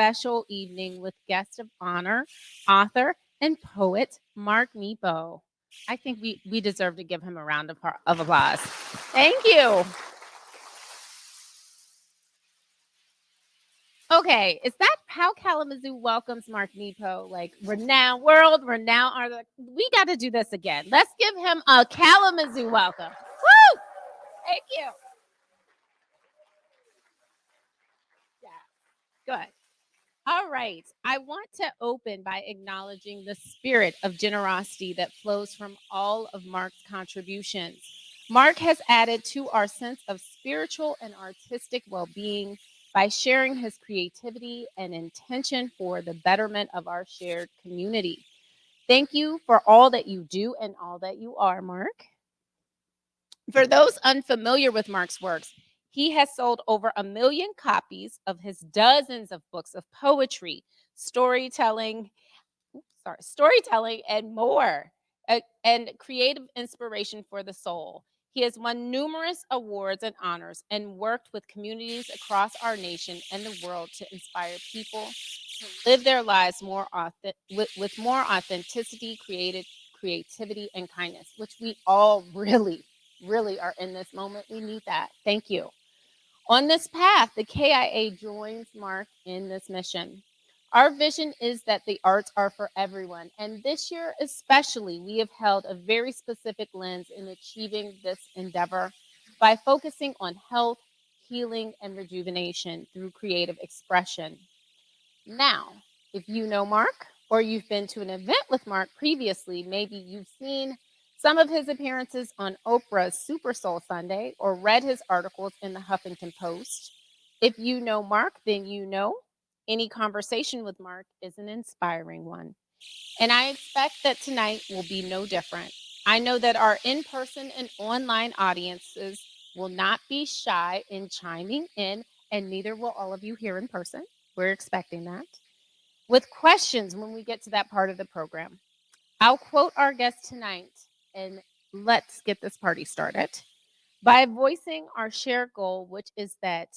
special evening with guest of honor, author, and poet Mark Nepo. I think we deserve to give him a round of applause. Thank you. Okay, is that how Kalamazoo welcomes Mark Nepo? Like, renowned world, renowned art. We got to do this again. Let's give him a Kalamazoo welcome. Woo! Thank you. Yeah, good. All right. I want to open by acknowledging the spirit of generosity that flows from all of Mark's contributions. Mark has added to our sense of spiritual and artistic well being by sharing his creativity and intention for the betterment of our shared community. Thank you for all that you do and all that you are, Mark. For those unfamiliar with Mark's works, he has sold over 1 million copies of his dozens of books of poetry, storytelling, storytelling and more, and creative inspiration for the soul. He has won numerous awards and honors and worked with communities across our nation and the world to inspire people to live their lives with more authenticity, creativity, and kindness, which we all really are in this moment. We need that. Thank you. On this path, the KIA joins Mark in this mission. Our vision is that the arts are for everyone. And this year, especially, we have held a very specific lens in achieving this endeavor by focusing on health, healing, and rejuvenation through creative expression. Now, if you know Mark or you've been to an event with Mark previously, maybe you've seen some of his appearances on Oprah's Super Soul Sunday or read his articles in the Huffington Post. If you know Mark, then you know any conversation with Mark is an inspiring one. And I expect that tonight will be no different. I know that our in person and online audiences will not be shy in chiming in, and neither will all of you here in person. We're expecting that. With questions when we get to that part of the program. I'll quote our guest tonight, and let's get this party started by voicing our shared goal, which is that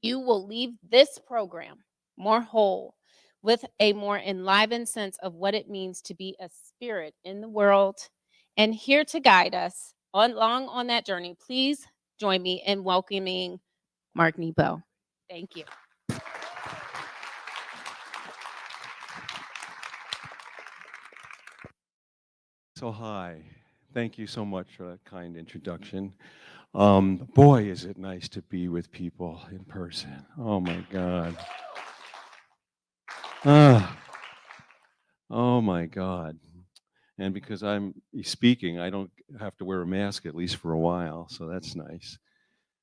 you will leave this program more whole with a more enlivened sense of what it means to be a spirit in the world and here to guide us along on that journey. Please join me in welcoming Mark Nepo. Thank you. So hi, thank you so much for that kind introduction. Boy, is it nice to be with people in person. Oh my God. Ah, oh my God. And because I'm speaking, I don't have to wear a mask at least for a while, so that's nice.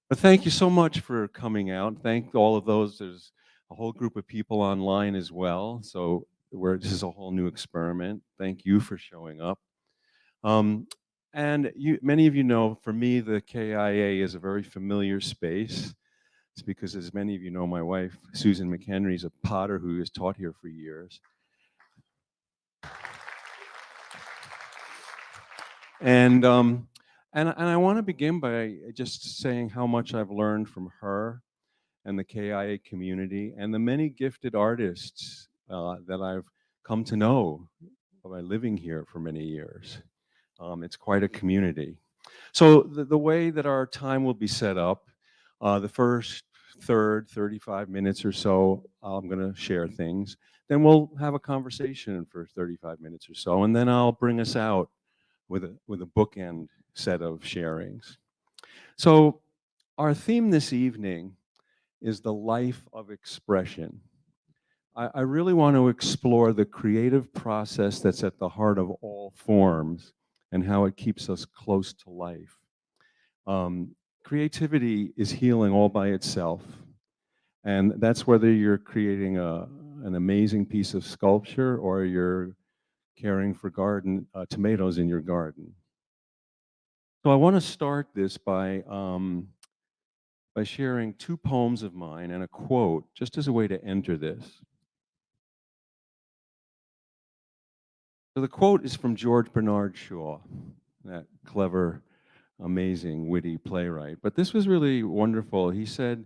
But thank you so much for coming out. Thank all of those. There's a whole group of people online as well. So this is a whole new experiment. Thank you for showing up. Um, and many of you know, for me, the KIA is a very familiar space. It's because, as many of you know, my wife, Susan McHenry, is a potter who has taught here for years. And I want to begin by just saying how much I've learned from her and the KIA community and the many gifted artists that I've come to know by living here for many years. It's quite a community. So the way that our time will be set up, the first third, 35 minutes or so, I'm going to share things. Then we'll have a conversation for 35 minutes or so, and then I'll bring us out with a bookend set of sharings. So our theme this evening is the life of expression. I really want to explore the creative process that's at the heart of all forms and how it keeps us close to life. Creativity is healing all by itself, and that's whether you're creating an amazing piece of sculpture or you're caring for tomatoes in your garden. So I want to start this by sharing two poems of mine and a quote, just as a way to enter this. So the quote is from George Bernard Shaw, that clever, amazing, witty playwright. But this was really wonderful. He said,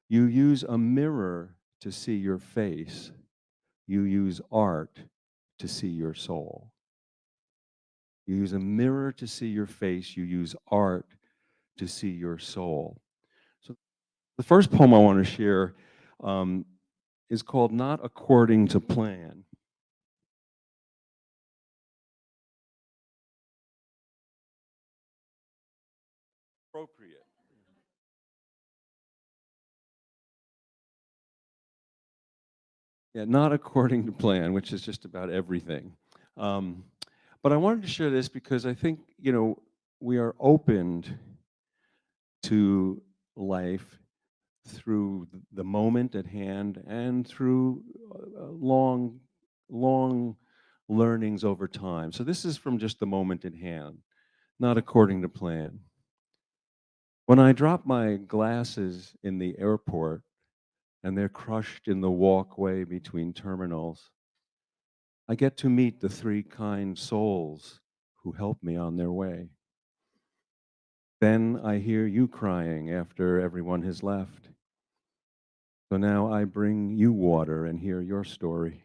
"You use a mirror to see your face, you use art to see your soul. You use a mirror to see your face, you use art to see your soul. So the first poem I want to share um, is called Not According to Plan. Appropriate. Yeah, not according to plan, which is just about everything. Um, but I wanted to share this because I think, we are opened to life through the moment at hand and through long, long learnings over time. So this is from just the moment at hand, not according to plan. When I drop my glasses in the airport and they're crushed in the walkway between terminals, I get to meet the three kind souls who help me on their way. Then I hear you crying after everyone has left. So now I bring you water and hear your story.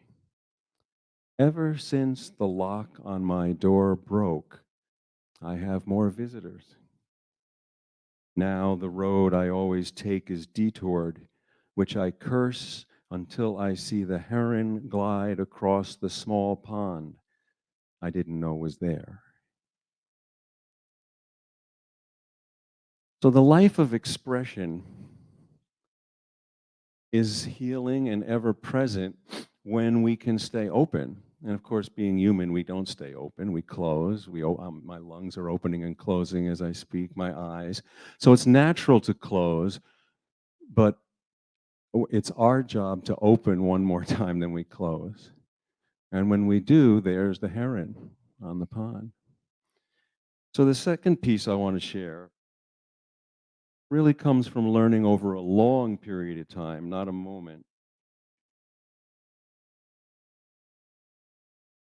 Ever since the lock on my door broke, I have more visitors. Now the road I always take is detoured, which I curse until I see the heron glide across the small pond I didn't know was there. So the life of expression is healing and ever present when we can stay open. And of course, being human, we don't stay open. We close. My lungs are opening and closing as I speak, my eyes. So it's natural to close, but it's our job to open one more time than we close. And when we do, there's the heron on the pond. So the second piece I want to share really comes from learning over a long period of time, not a moment.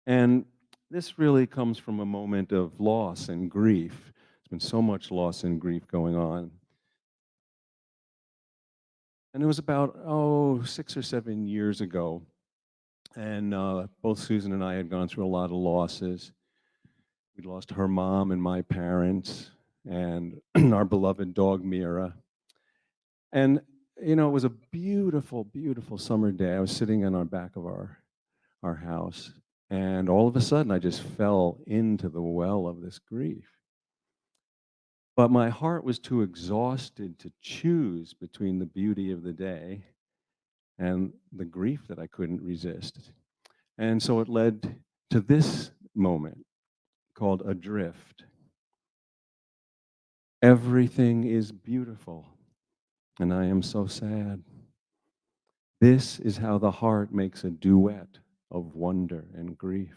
And this really comes from a moment of loss and grief. There's been so much loss and grief going on. And it was about, 6 or 7 years ago. And both Susan and I had gone through a lot of losses. We lost her mom and my parents and our beloved dog, Mira. And, it was a beautiful, beautiful summer day. I was sitting on our back of our house. And all of a sudden, I just fell into the well of this grief. But my heart was too exhausted to choose between the beauty of the day and the grief that I couldn't resist. And so it led to this moment called adrift. Everything is beautiful, and I am so sad. This is how the heart makes a duet of wonder and grief.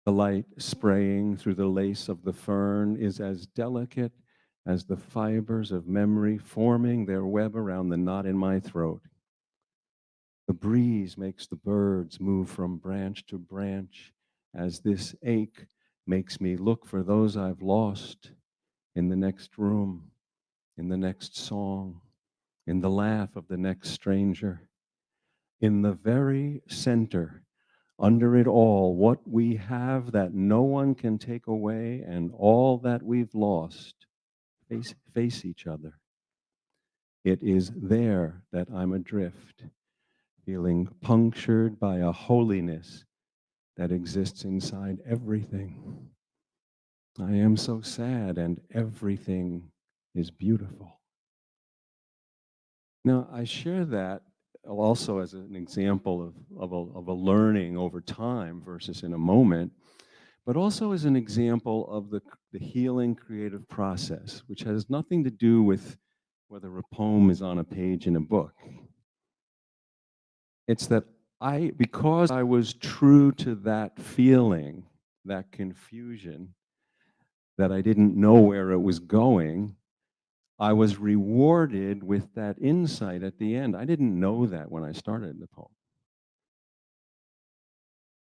The light spraying through the lace of the fern is as delicate as the fibers of memory forming their web around the knot in my throat. The breeze makes the birds move from branch to branch as this ache makes me look for those I've lost in the next room, in the next song, in the laugh of the next stranger. In the very center, under it all, what we have that no one can take away and all that we've lost face each other. It is there that I'm adrift, feeling punctured by a holiness that exists inside everything. I am so sad, and everything is beautiful. Now, I share that also as an example of a learning over time versus in a moment, but also as an example of the healing creative process, which has nothing to do with whether a poem is on a page in a book. It's that because I was true to that feeling, that confusion, that I didn't know where it was going, I was rewarded with that insight at the end. I didn't know that when I started the poem.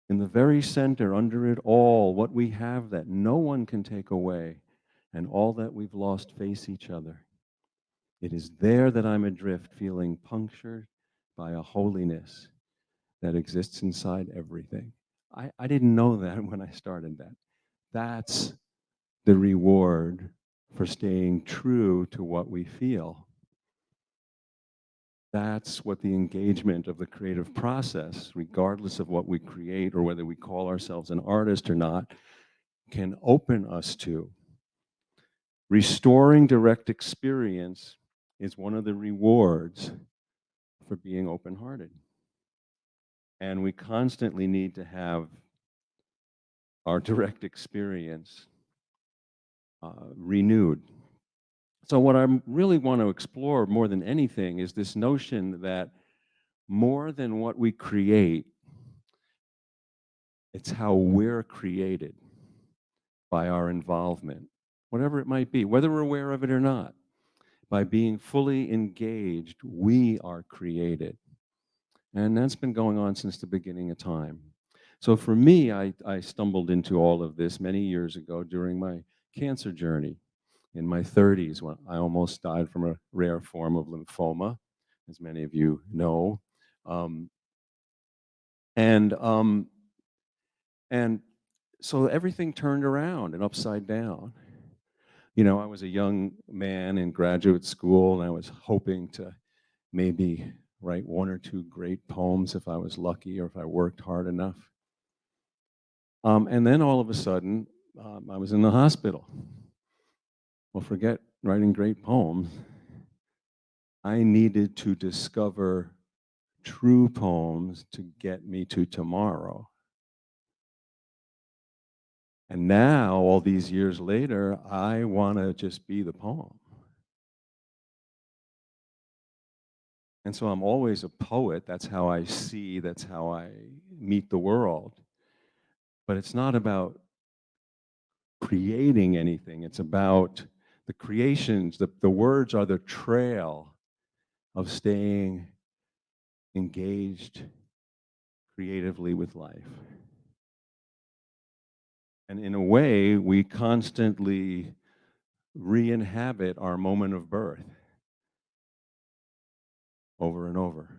In the very center, under it all, what we have that no one can take away, and all that we've lost face each other. It is there that I'm adrift, feeling punctured by a holiness that exists inside everything. I didn't know that when I started that. That's the reward for staying true to what we feel. That's what the engagement of the creative process, regardless of what we create or whether we call ourselves an artist or not, can open us to. Restoring direct experience is one of the rewards for being open hearted. And we constantly need to have our direct experience renewed. So, what I really want to explore more than anything is this notion that more than what we create, it's how we're created by our involvement, whatever it might be, whether we're aware of it or not. By being fully engaged, we are created. And that's been going on since the beginning of time. So for me, I stumbled into all of this many years ago during my cancer journey in my 30s when I almost died from a rare form of lymphoma, as many of you know. Um, and um, and so everything turned around and upside down. You know, I was a young man in graduate school, and I was hoping to maybe write one or two great poems if I was lucky or if I worked hard enough. And then all of a sudden, I was in the hospital. Well, forget writing great poems. I needed to discover true poems to get me to tomorrow. And now, all these years later, I want to just be the poem. And so I'm always a poet. That's how I see, that's how I meet the world. But it's not about creating anything, it's about the creations. The words are the trail of staying engaged creatively with life. And in a way, we constantly re inhabit our moment of birth over and over.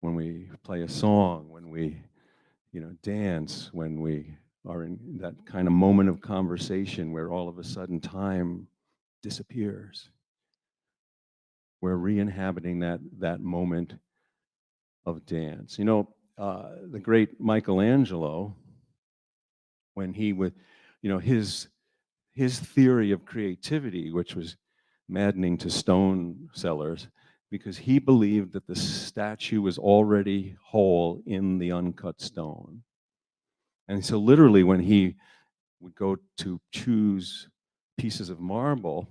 When we play a song, when we dance, when we are in that kind of moment of conversation where all of a sudden time disappears. We're re-inhabiting that moment of dance. The great Michelangelo, when he would, his theory of creativity, which was maddening to stone sellers, because he believed that the statue was already whole in the uncut stone. And so, literally, when he would go to choose pieces of marble,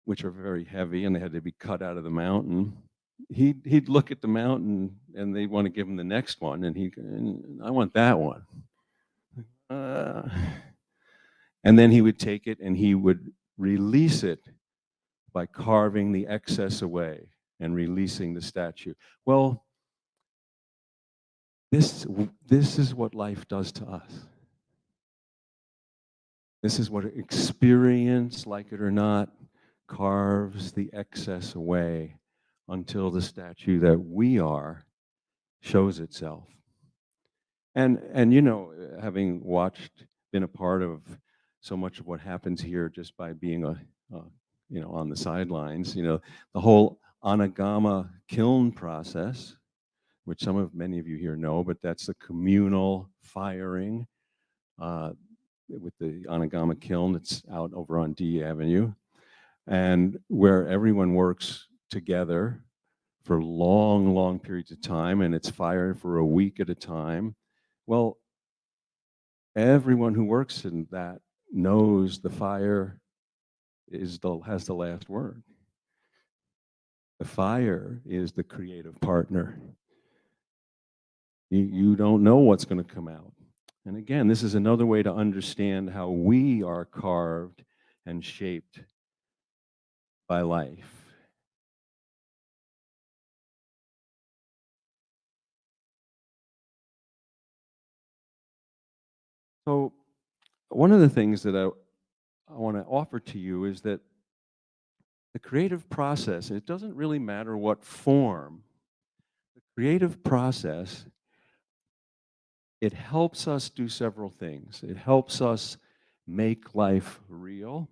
which are very heavy and they had to be cut out of the mountain, he'd look at the mountain and they want to give him the next one, and I want that one. Uh, and then he would take it and he would release it by carving the excess away and releasing the statue. Well, this is what life does to us. This is what experience, like it or not, carves the excess away until the statue that we are shows itself. And having watched, been a part of so much of what happens here just by being on the sidelines, the whole anagama kiln process, which many of you here know, but that's the communal firing with the anagama kiln that's out over on D Avenue, and where everyone works together for long, long periods of time, and it's fired for a week at a time. Well, everyone who works in that knows the fire has the last word. The fire is the creative partner. You don't know what's going to come out. And again, this is another way to understand how we are carved and shaped by life. So, one of the things that I want to offer to you is that The creative process, it doesn't really matter what form. The creative process, it helps us do several things. It helps us make life real.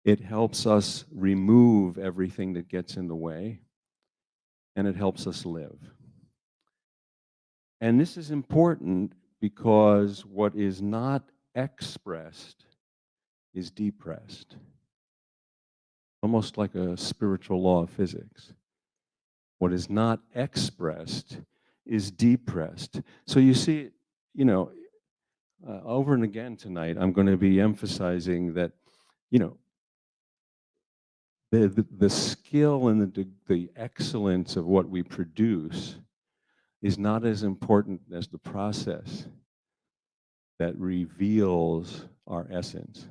It helps us remove everything that gets in the way, and it helps us live. And this is important because what is not expressed is depressed, almost like a spiritual law of physics. What is not expressed is depressed. So you see, you know, over and again tonight, I'm going to be emphasizing that, you know, the skill and the excellence of what we produce is not as important as the process that reveals our essence.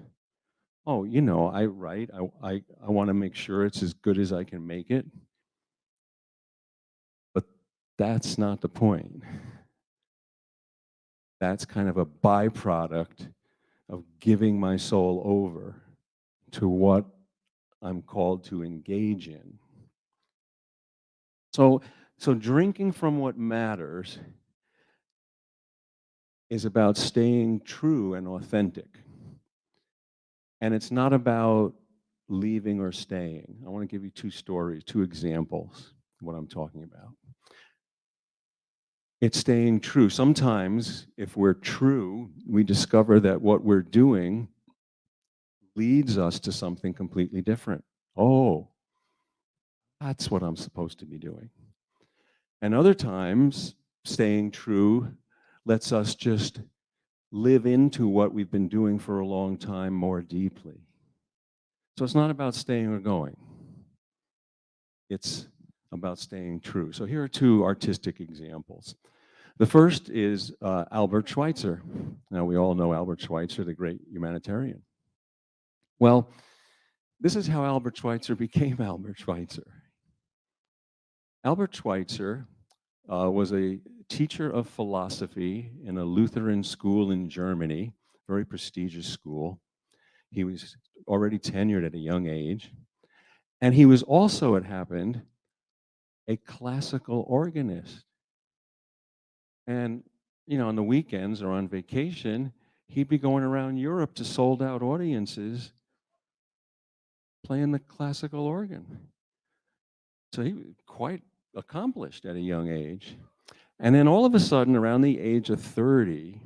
Oh, you know, I write, I want to make sure it's as good as I can make it, but that's not the point. That's kind of a byproduct of giving my soul over to what I'm called to engage in. So, so drinking from what matters is about staying true and authentic. And it's not about leaving or staying. I want to give you two stories, two examples of what I'm talking about. It's staying true. Sometimes, if we're true, we discover that what we're doing leads us to something completely different. Oh, that's what I'm supposed to be doing. And other times, staying true lets us just live into what we've been doing for a long time more deeply. So it's not about staying or going. It's about staying true. So here are two artistic examples. The first is Albert Schweitzer. Now, we all know Albert Schweitzer, the great humanitarian. Well, this is how Albert Schweitzer became Albert Schweitzer. Albert Schweitzer was a teacher of philosophy in a Lutheran school in Germany, very prestigious school. He was already tenured at a young age. And he was also, it happened, a classical organist. And, you know, on the weekends or on vacation, he'd be going around Europe to sold out audiences playing the classical organ. So he was quite accomplished at a young age. And then all of a sudden, around the age of 30,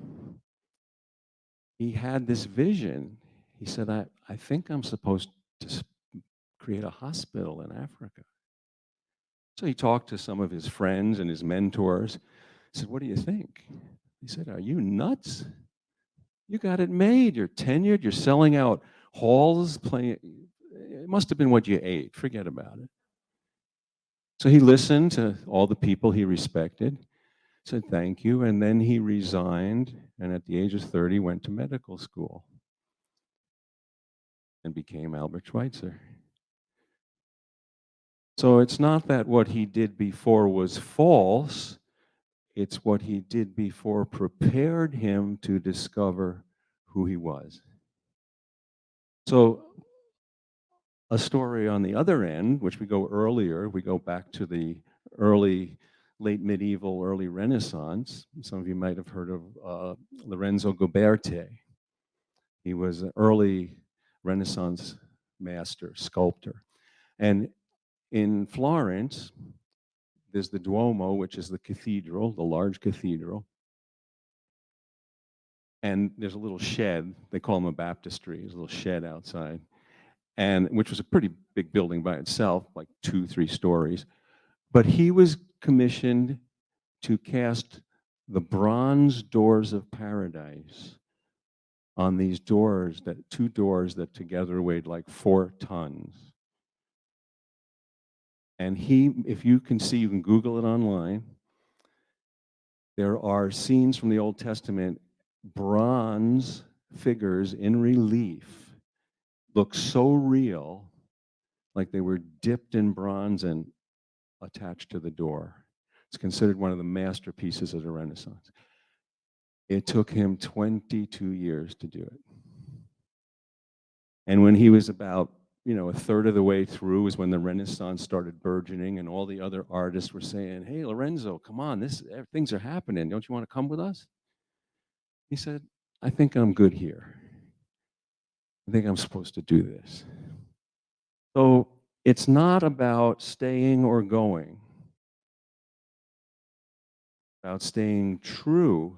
he had this vision. He said, I think I'm supposed to create a hospital in Africa. So he talked to some of his friends and his mentors. He said, what do you think? He said, are you nuts? You got it made. You're tenured. You're selling out halls, playing. It must have been what you ate. Forget about it. So he listened to all the people he respected, said thank you, and then he resigned, and at the age of 30 went to medical school and became Albert Schweitzer. So it's not that what he did before was false, it's what he did before prepared him to discover who he was. So a story on the other end, which we go earlier, we go back to the early, late medieval, early Renaissance. Some of you might have heard of Lorenzo Ghiberti. He was an early Renaissance master, sculptor. And in Florence, there's the Duomo, which is the cathedral, the large cathedral. And there's a little shed, they call them a baptistry, there's a little shed outside, and which was a pretty big building by itself, like 2-3 stories. But he was commissioned to cast the bronze doors of paradise on these doors, that 2 doors that together weighed like 4 tons. And he, if you can see, you can Google it online, there are scenes from the Old Testament, bronze figures in relief, look so real, like they were dipped in bronze and attached to the door. It's considered one of the masterpieces of the Renaissance. It took him 22 years to do it. And when he was about a third of the way through is when the Renaissance started burgeoning, and all the other artists were saying, "Hey, Lorenzo, come on, things are happening. Don't you want to come with us?" He said, "I think I'm good here. I think I'm supposed to do this." So it's not about staying or going, about staying true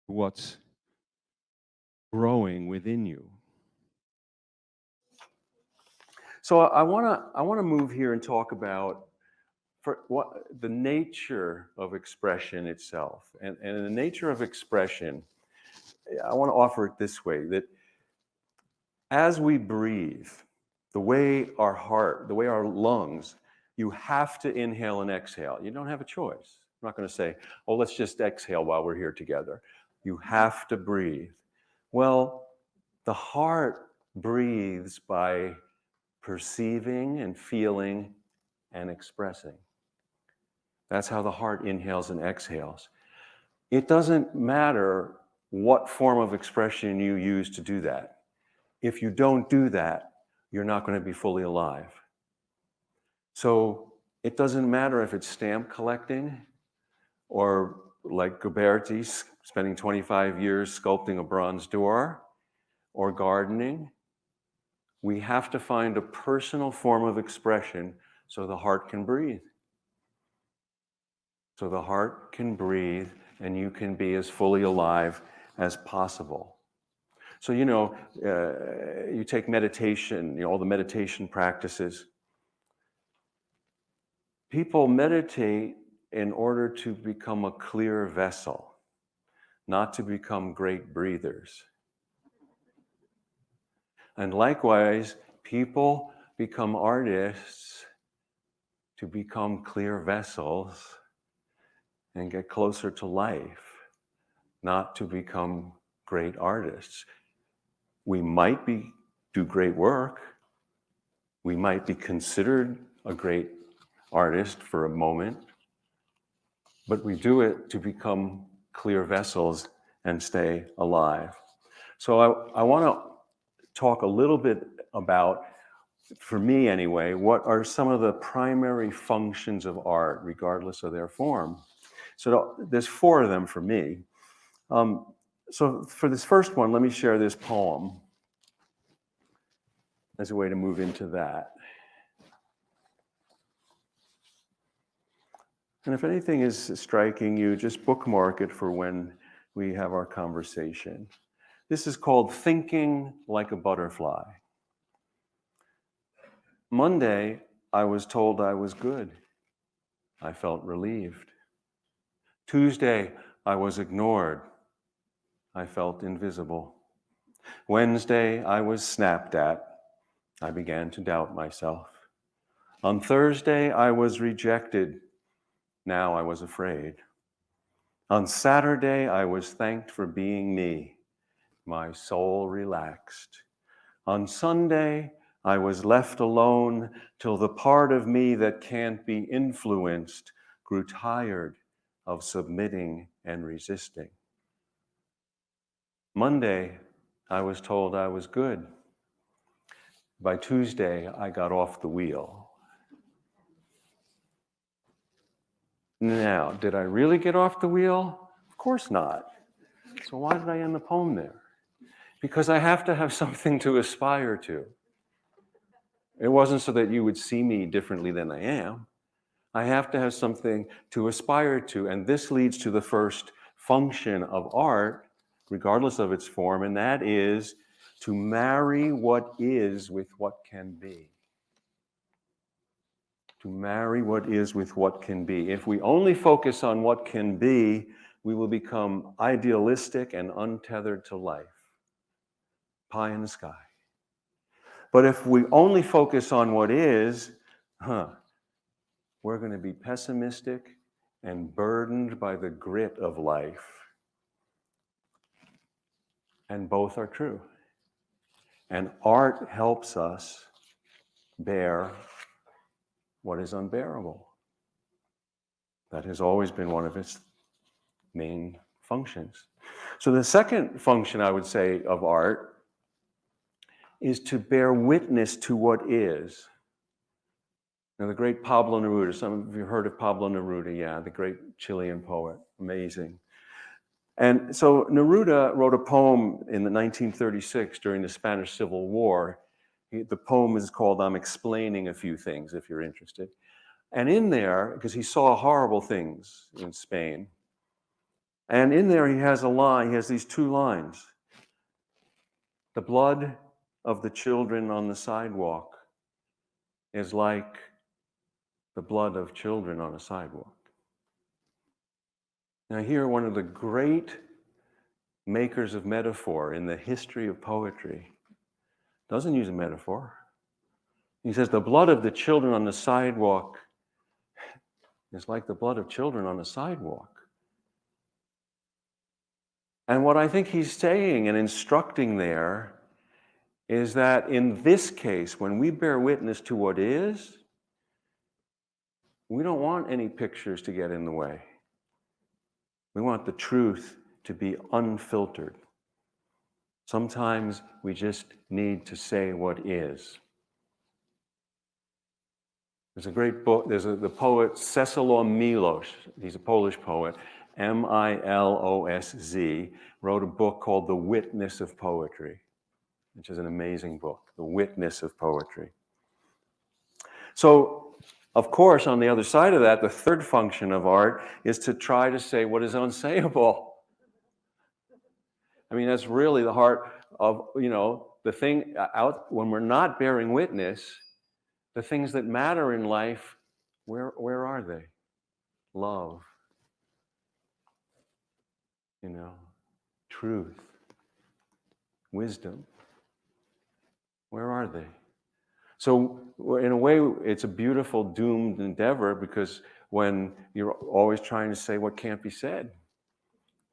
to what's growing within you. So I want to move here and talk about what the nature of expression itself. And the nature of expression, I want to offer it this way, that as we breathe, the way our heart, the way our lungs, you have to inhale and exhale. You don't have a choice. I'm not going to say, "Oh, let's just exhale while we're here together." You have to breathe. Well, the heart breathes by perceiving and feeling and expressing. That's how the heart inhales and exhales. It doesn't matter what form of expression you use to do that. If you don't do that, you're not going to be fully alive. So it doesn't matter if it's stamp collecting or like Ghiberti spending 25 years sculpting a bronze door or gardening. We have to find a personal form of expression so the heart can breathe. So the heart can breathe and you can be as fully alive as possible. So, you take meditation, all the meditation practices. People meditate in order to become a clear vessel, not to become great breathers. And likewise, people become artists to become clear vessels and get closer to life, not to become great artists. We might do great work. We might be considered a great artist for a moment, but we do it to become clear vessels and stay alive. So I want to talk a little bit about, for me anyway, what are some of the primary functions of art, regardless of their form. So there's 4 of them for me. So for this first one, let me share this poem as a way to move into that. And if anything is striking you, just bookmark it for when we have our conversation. This is called Thinking Like a Butterfly. Monday, I was told I was good. I felt relieved. Tuesday, I was ignored. I felt invisible. Wednesday, I was snapped at. I began to doubt myself. On Thursday, I was rejected. Now I was afraid. On Saturday, I was thanked for being me. My soul relaxed. On Sunday, I was left alone till the part of me that can't be influenced grew tired of submitting and resisting. Monday, I was told I was good. By Tuesday, I got off the wheel. Now, did I really get off the wheel? Of course not. So why did I end the poem there? Because I have to have something to aspire to. It wasn't so that you would see me differently than I am. I have to have something to aspire to. And this leads to the first function of art, regardless of its form, and that is to marry what is with what can be. To marry what is with what can be. If we only focus on what can be, we will become idealistic and untethered to life. Pie in the sky. But if we only focus on what is, we're going to be pessimistic and burdened by the grit of life. And both are true. And art helps us bear what is unbearable. That has always been one of its main functions. So the second function, I would say, of art is to bear witness to what is. Now, the great Pablo Neruda, some of you heard of Pablo Neruda, yeah, the great Chilean poet, amazing. And so Neruda wrote a poem in the 1936 during the Spanish Civil War. The poem is called I'm Explaining a Few Things, if you're interested. And in there, because he saw horrible things in Spain, and in there he has a line, he has these two lines. The blood of the children on the sidewalk is like the blood of children on a sidewalk. Now here, one of the great makers of metaphor in the history of poetry doesn't use a metaphor. He says, the blood of the children on the sidewalk is like the blood of children on a sidewalk. And what I think he's saying and instructing there is that in this case, when we bear witness to what is, we don't want any pictures to get in the way. We want the truth to be unfiltered. Sometimes we just need to say what is. There's a great book, the poet Czesław Miłosz, he's a Polish poet, Milosz, wrote a book called The Witness of Poetry, which is an amazing book, The Witness of Poetry. So, of course, on the other side of that, the third function of art is to try to say what is unsayable. I mean, that's really the heart of, the thing out when we're not bearing witness, the things that matter in life, where are they? Love, truth, wisdom. Where are they? So in a way, it's a beautiful doomed endeavor because when you're always trying to say what can't be said,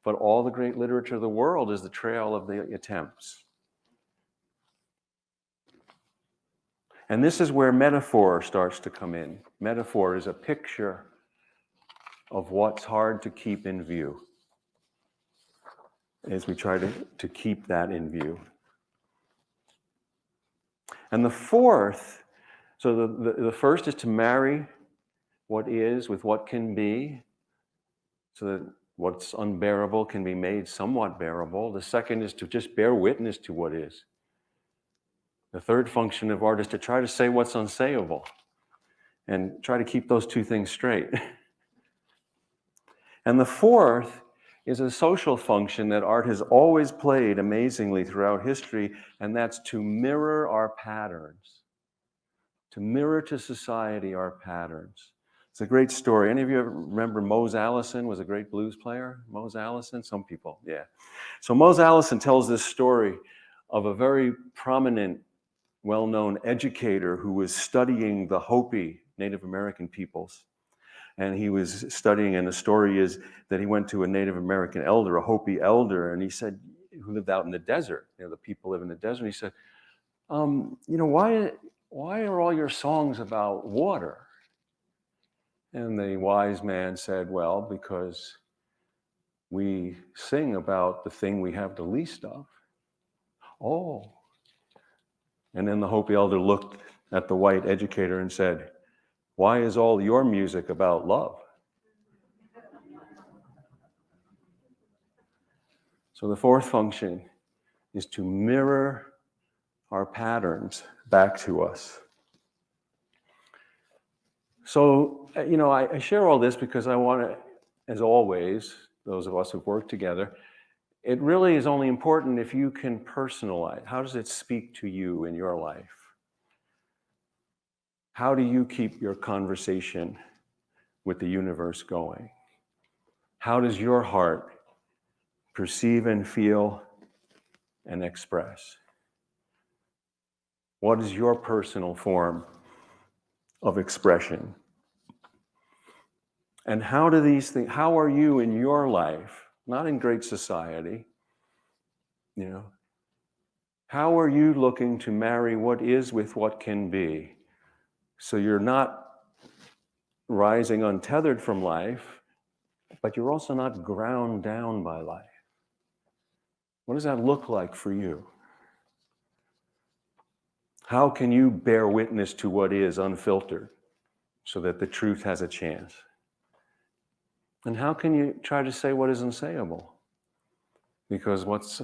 but all the great literature of the world is the trail of the attempts. And this is where metaphor starts to come in. Metaphor is a picture of what's hard to keep in view, as we try to keep that in view. And the fourth, so the first is to marry what is with what can be, so that what's unbearable can be made somewhat bearable. The second is to just bear witness to what is. The third function of art is to try to say what's unsayable and try to keep those two things straight. And the fourth is a social function that art has always played amazingly throughout history, and that's to mirror our patterns, to mirror to society our patterns. It's a great story. Any of you ever remember Mose Allison was a great blues player? Mose Allison? Some people, yeah. So Mose Allison tells this story of a very prominent, well-known educator who was studying the Hopi Native American peoples. And he was studying, and the story is that he went to a Native American elder, a Hopi elder, and he said, who lived out in the desert, the people live in the desert, and he said, why are all your songs about water? And the wise man said, well, because we sing about the thing we have the least of. Oh. And then the Hopi elder looked at the white educator and said, why is all your music about love? So the fourth function is to mirror our patterns back to us. So, I share all this because I want to, as always, those of us who've worked together, it really is only important if you can personalize. How does it speak to you in your life? How do you keep your conversation with the universe going? How does your heart perceive and feel and express? What is your personal form of expression? And how do these things, how are you in your life, not in great society, how are you looking to marry what is with what can be? So you're not rising untethered from life, but you're also not ground down by life. What does that look like for you? How can you bear witness to what is unfiltered so that the truth has a chance? And how can you try to say what is unsayable? Because what's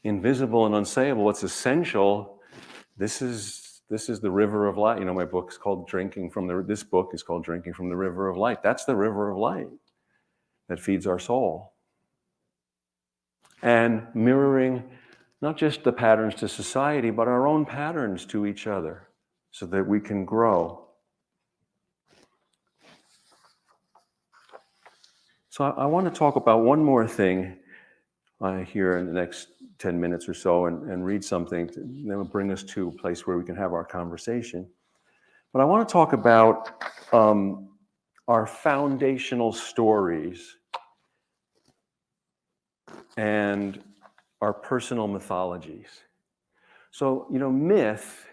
invisible and unsayable, what's essential, this is the river of light. You know, my book is called this book is called Drinking from the River of Light. That's the river of light that feeds our soul. And mirroring not just the patterns to society, but our own patterns to each other so that we can grow. So I want to talk about one more thing here in the next 10 minutes or so and read something that will bring us to a place where we can have our conversation. But I want to talk about our foundational stories and our personal mythologies. So, you know, myth,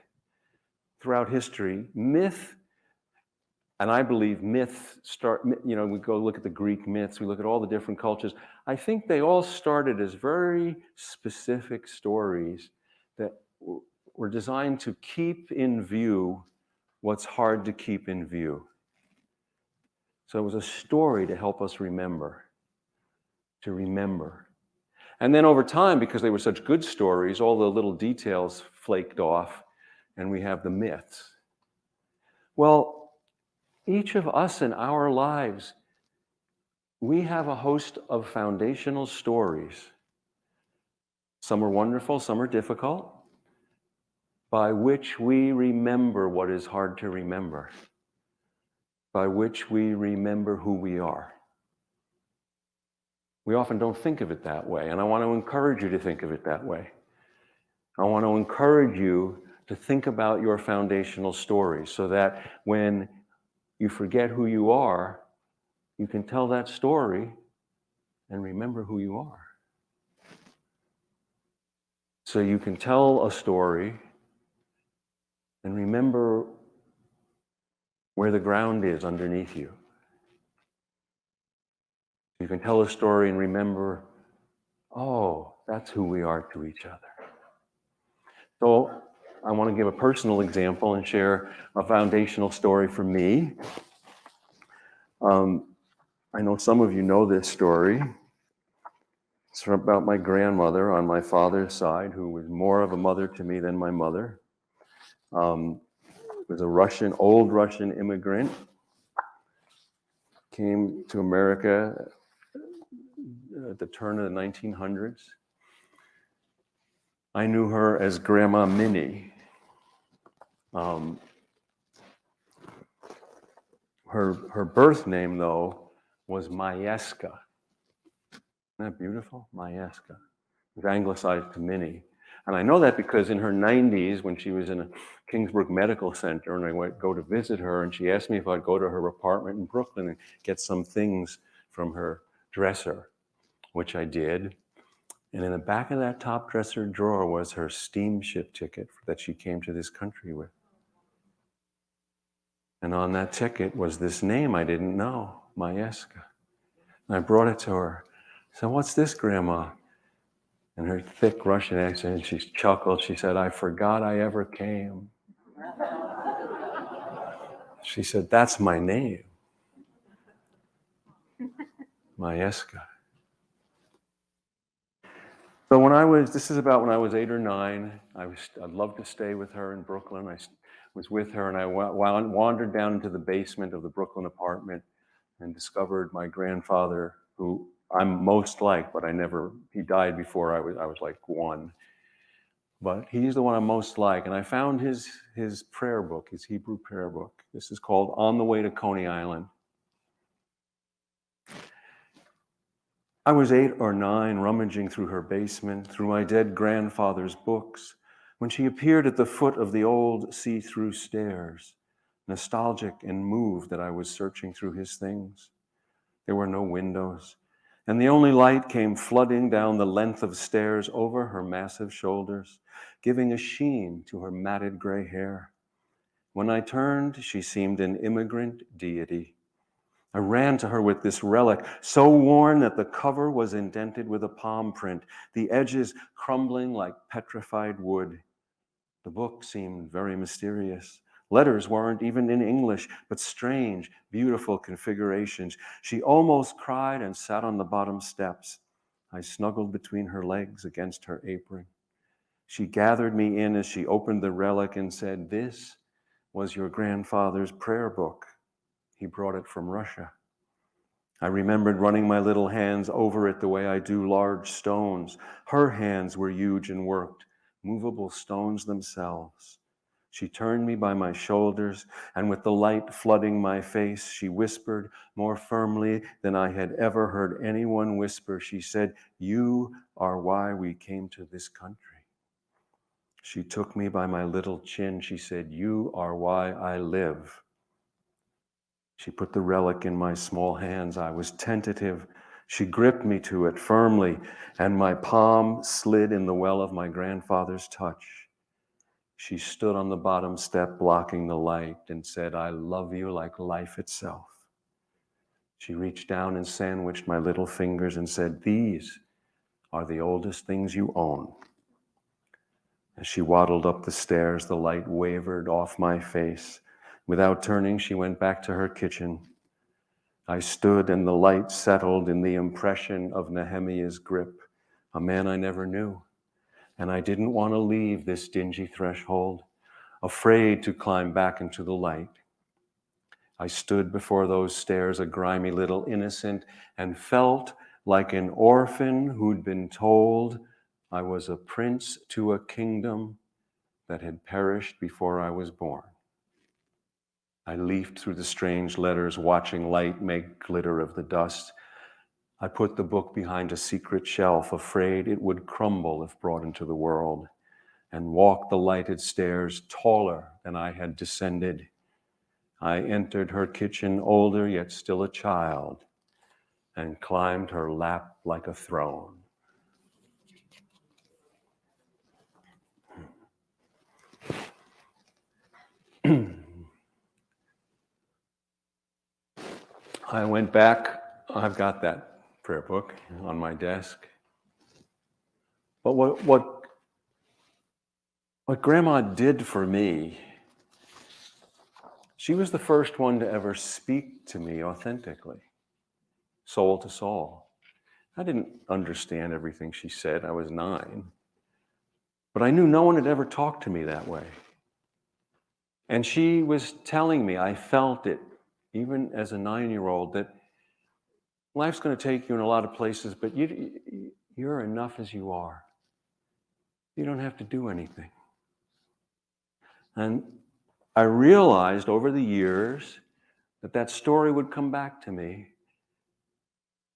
throughout history, and I believe myths start, you know, we go look at the Greek myths, we look at all the different cultures. I think they all started as very specific stories that were designed to keep in view what's hard to keep in view. So it was a story to help us remember, to remember. And then over time, because they were such good stories, all the little details flaked off, and we have the myths. Well, each of us in our lives, we have a host of foundational stories. Some are wonderful, some are difficult, by which we remember what is hard to remember, by which we remember who we are. We often don't think of it that way, and I want to encourage you to think of it that way. I want to encourage you to think about your foundational stories so that when you forget who you are, you can tell that story and remember who you are. So you can tell a story and remember where the ground is underneath you. You can tell a story and remember, oh, that's who we are to each other. So I want to give a personal example and share a foundational story for me. I know some of you know this story. It's about my grandmother on my father's side, who was more of a mother to me than my mother. Was a old Russian immigrant, came to America at the turn of the 1900s. I knew her as Grandma Minnie. Her birth name, though, was Majeska. Isn't that beautiful? Majeska. It was anglicized to Minnie. And I know that because in her 90s, when she was in a Kingsbrook Medical Center, and I went go to visit her, and she asked me if I'd go to her apartment in Brooklyn and get some things from her dresser, which I did. And in the back of that top dresser drawer was her steamship ticket that she came to this country with. And on that ticket was this name I didn't know, Majeska. And I brought it to her. I said, "What's this, Grandma?" And her thick Russian accent, she chuckled. She said, "I forgot I ever came." She said, "That's my name, Majeska." So this is about when I was 8 or 9. I'd love to stay with her in Brooklyn. I was with her, and I wandered down into the basement of the Brooklyn apartment and discovered my grandfather, who I'm most like, but he died before I was like 1. But he's the one I'm most like. And I found his prayer book, his Hebrew prayer book. This is called On the Way to Coney Island. I was 8 or 9, rummaging through her basement, through my dead grandfather's books, when she appeared at the foot of the old see-through stairs, nostalgic and moved that I was searching through his things. There were no windows, and the only light came flooding down the length of stairs over her massive shoulders, giving a sheen to her matted gray hair. When I turned, she seemed an immigrant deity. I ran to her with this relic, so worn that the cover was indented with a palm print, the edges crumbling like petrified wood. The book seemed very mysterious. Letters weren't even in English, but strange, beautiful configurations. She almost cried and sat on the bottom steps. I snuggled between her legs against her apron. She gathered me in as she opened the relic and said, "This was your grandfather's prayer book. He brought it from Russia." I remembered running my little hands over it the way I do large stones. Her hands were huge and worked, movable stones themselves. She turned me by my shoulders, and with the light flooding my face, she whispered more firmly than I had ever heard anyone whisper. She said, "You are why we came to this country." She took me by my little chin. She said, "You are why I live." She put the relic in my small hands. I was tentative. She gripped me to it firmly, and my palm slid in the well of my grandfather's touch. She stood on the bottom step, blocking the light, and said, "I love you like life itself." She reached down and sandwiched my little fingers and said, "These are the oldest things you own." As she waddled up the stairs, the light wavered off my face. Without turning, she went back to her kitchen. I stood, and the light settled in the impression of Nehemiah's grip, a man I never knew. And I didn't want to leave this dingy threshold, afraid to climb back into the light. I stood before those stairs, a grimy little innocent, and felt like an orphan who'd been told I was a prince to a kingdom that had perished before I was born. I leafed through the strange letters, watching light make glitter of the dust. I put the book behind a secret shelf, afraid it would crumble if brought into the world, and walked the lighted stairs taller than I had descended. I entered her kitchen, older yet still a child, and climbed her lap like a throne. I went back. I've got that prayer book on my desk. But what Grandma did for me, she was the first one to ever speak to me authentically, soul to soul. I didn't understand everything she said. I was 9. But I knew no one had ever talked to me that way. And she was telling me, I felt it, even as a 9-year-old, that life's going to take you in a lot of places, but you're enough as you are. You don't have to do anything. And I realized over the years that story would come back to me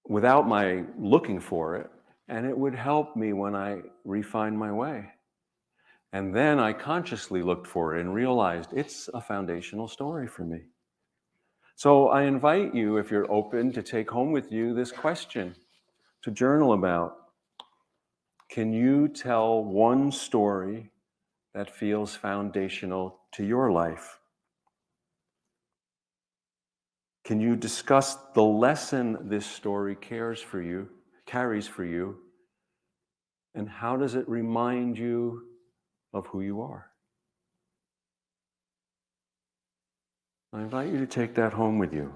without my looking for it, and it would help me when I refined my way. And then I consciously looked for it and realized it's a foundational story for me. So I invite you, if you're open, to take home with you this question to journal about. Can you tell one story that feels foundational to your life? Can you discuss the lesson this story carries for you, and how does it remind you of who you are? I invite you to take that home with you.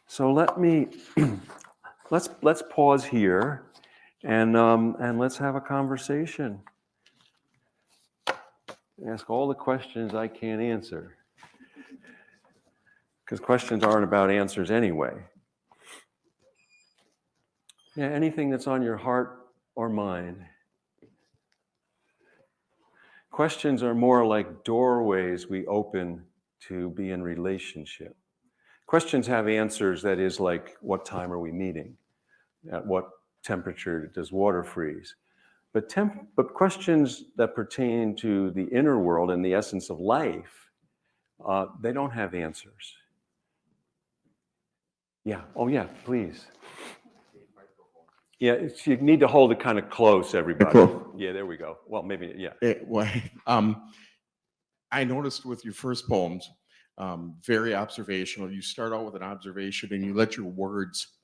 So let's pause here, and let's have a conversation. Ask all the questions I can't answer, because questions aren't about answers anyway. Yeah, anything that's on your heart or mind. Questions are more like doorways we open to be in relationship. Questions have answers, that is, like, what time are we meeting? At what temperature does water freeze? But questions that pertain to the inner world and the essence of life, they don't have answers. Yeah, oh yeah, please. Yeah, you need to hold it kind of close, everybody. Yeah, there we go. Well, maybe, yeah. I noticed with your first poems, very observational. You start out with an observation and you let your words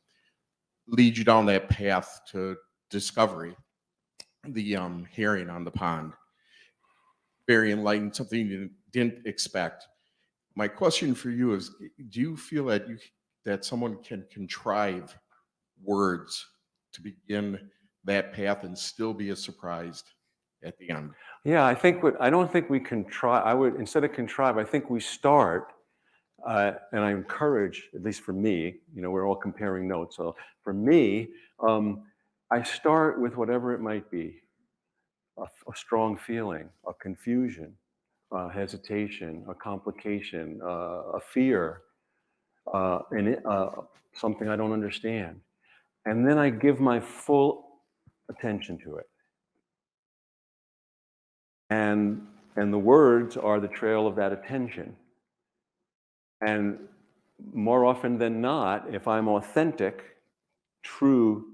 lead you down that path to discovery, the herring on the pond. Very enlightened, something you didn't expect. My question for you is, do you feel that that someone can contrive words to begin that path and still be as surprised at the end? Yeah, I don't think we contrive. I would, instead of contrive, I think we start, and I encourage, at least for me, we're all comparing notes. So for me, I start with whatever it might be, a strong feeling, a confusion, a hesitation, a complication, a fear, something I don't understand. And then I give my full attention to it. And the words are the trail of that attention. And more often than not, if I'm authentic, true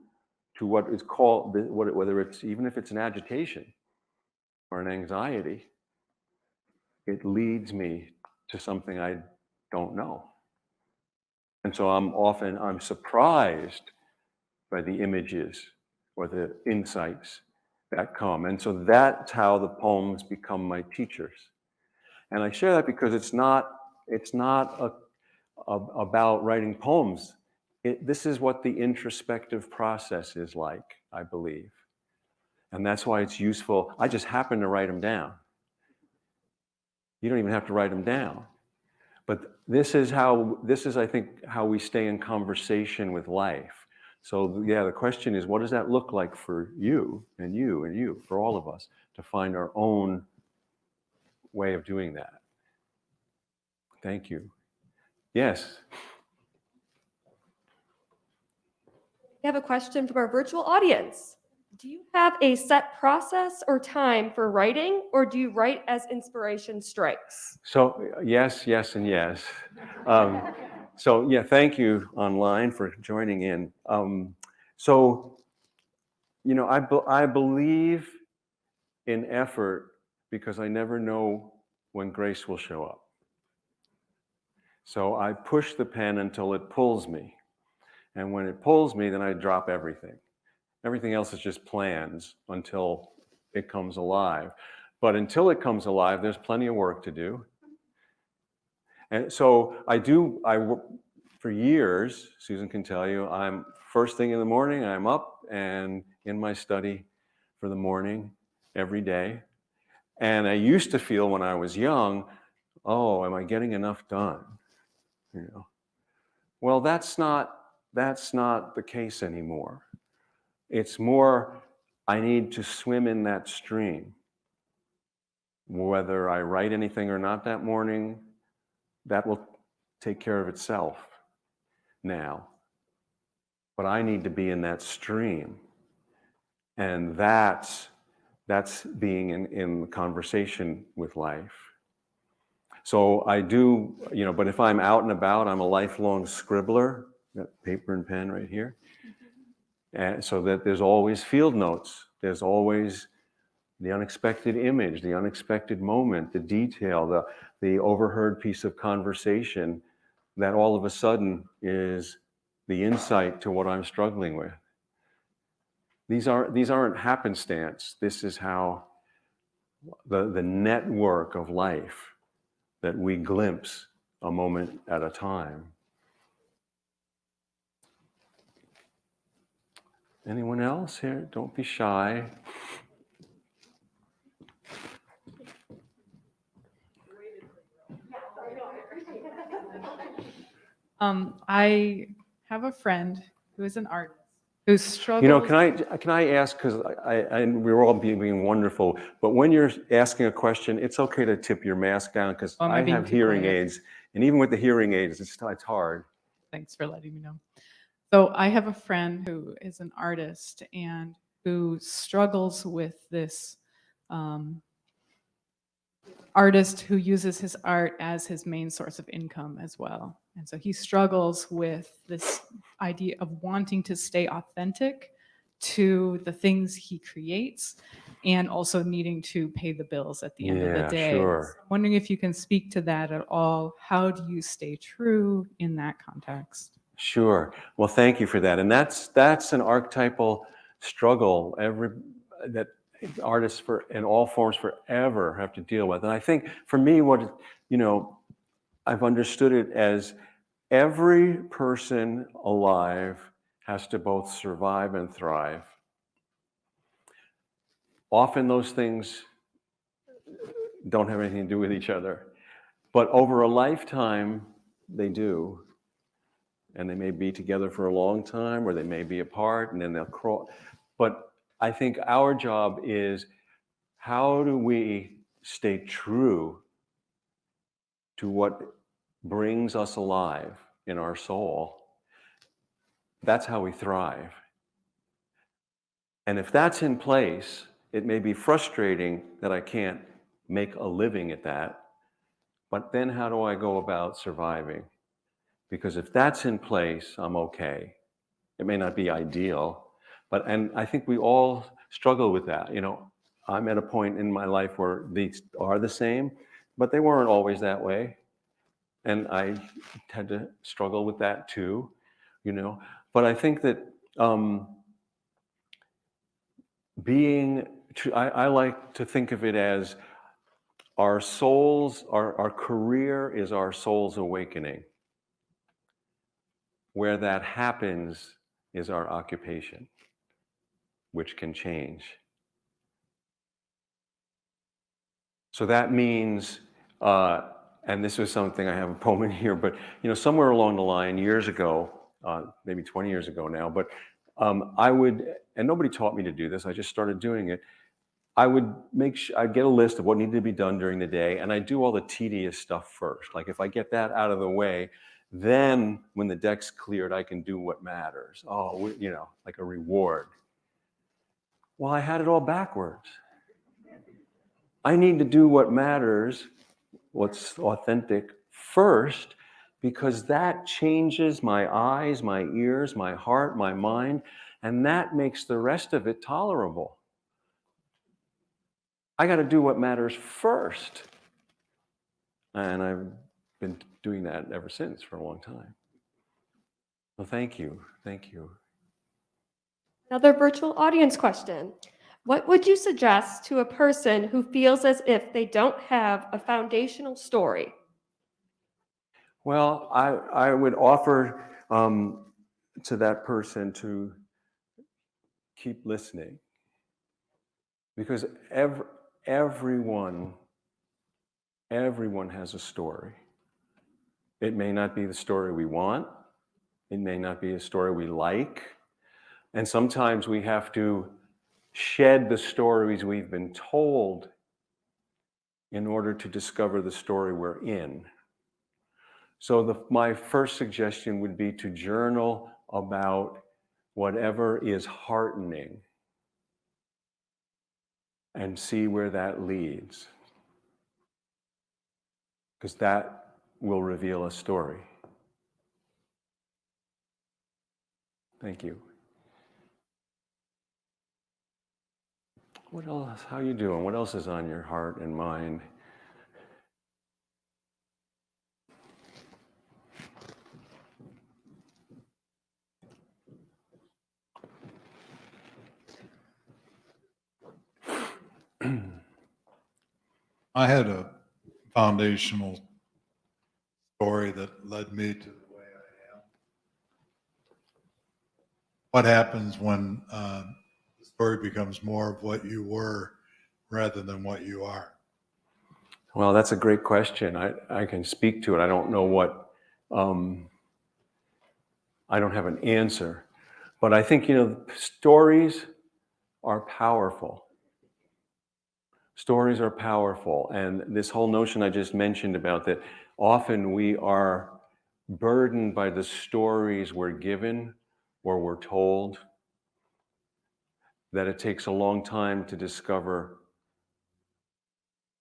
to what is called, whether it's, even if it's an agitation or an anxiety, it leads me to something I don't know. And so I'm surprised by the images or the insights that come. And so that's how the poems become my teachers. And I share that because it's not about writing poems. This is what the introspective process is like, I believe. And that's why it's useful. I just happen to write them down. You don't even have to write them down. But this is, I think, how we stay in conversation with life. So yeah, the question is, what does that look like for you and you and you, for all of us, to find our own way of doing that? Thank you. Yes. We have a question from our virtual audience. Do you have a set process or time for writing, or do you write as inspiration strikes? So yes, yes, and yes. So yeah, thank you online for joining in. I believe in effort because I never know when grace will show up. So I push the pen until it pulls me. And when it pulls me, then I drop everything. Everything else is just plans until it comes alive. But until it comes alive, there's plenty of work to do. And so for years, Susan can tell you, I'm first thing in the morning, I'm up and in my study for the morning every day. And I used to feel when I was young, oh, am I getting enough done? Well, that's not the case anymore. It's more, I need to swim in that stream. Whether I write anything or not that morning, that will take care of itself now. But I need to be in that stream. And that's being in conversation with life. So I do, but if I'm out and about, I'm a lifelong scribbler, got paper and pen right here. And so that there's always field notes. There's always the unexpected image, the unexpected moment, the detail, the overheard piece of conversation that all of a sudden is the insight to what I'm struggling with. These aren't happenstance. This is how the network of life that we glimpse a moment at a time. Anyone else here? Don't be shy. I have a friend who is an artist who struggles. Can I ask, because we're all being wonderful, but when you're asking a question, it's okay to tip your mask down, because I have hearing aids, and even with the hearing aids, it's hard. Thanks for letting me know. So I have a friend who is an artist and who struggles with this artist who uses his art as his main source of income as well. And so he struggles with this idea of wanting to stay authentic to the things he creates and also needing to pay the bills at the end of the day. Sure. So I'm wondering if you can speak to that at all. How do you stay true in that context? Sure. Well, thank you for that. And that's an archetypal struggle that artists in all forms forever have to deal with. And I think for me, I've understood it as every person alive has to both survive and thrive. Often those things don't have anything to do with each other, but over a lifetime, they do. And they may be together for a long time, or they may be apart, and then they'll crawl. But I think our job is, how do we stay true to what brings us alive in our soul? That's how we thrive. And if that's in place, it may be frustrating that I can't make a living at that, but then how do I go about surviving? Because if that's in place, I'm okay. It may not be ideal, and I think we all struggle with that. I'm at a point in my life where these are the same, but they weren't always that way. And I had to struggle with that too, But I think that I like to think of it as our souls, our career is our soul's awakening. Where that happens is our occupation, which can change. So that means, and this was something, I have a poem in here, but somewhere along the line, years ago, maybe 20 years ago now, but I would, and nobody taught me to do this, I just started doing it. I'd get a list of what needed to be done during the day, and I do all the tedious stuff first. Like if I get that out of the way, then when the deck's cleared, I can do what matters. Oh, like a reward. Well, I had it all backwards. I need to do what matters, what's authentic first, because that changes my eyes, my ears, my heart, my mind, and that makes the rest of it tolerable. I got to do what matters first. And I've been doing that ever since for a long time. Well, thank you. Thank you. Another virtual audience question. What would you suggest to a person who feels as if they don't have a foundational story? Well, I would offer to that person to keep listening, because everyone has a story. It may not be the story we want. It may not be a story we like. And sometimes we have to shed the stories we've been told in order to discover the story we're in. So my first suggestion would be to journal about whatever is heartening and see where that leads, because that will reveal a story. Thank you. What else? How you doing? What else is on your heart and mind? I had a foundational story that led me to the way I am. What happens when the story becomes more of what you were rather than what you are? Well, that's a great question. I can speak to it. I don't know what, I don't have an answer. But I think, stories are powerful. Stories are powerful. And this whole notion I just mentioned about that often we are burdened by the stories we're given or we're told, that it takes a long time to discover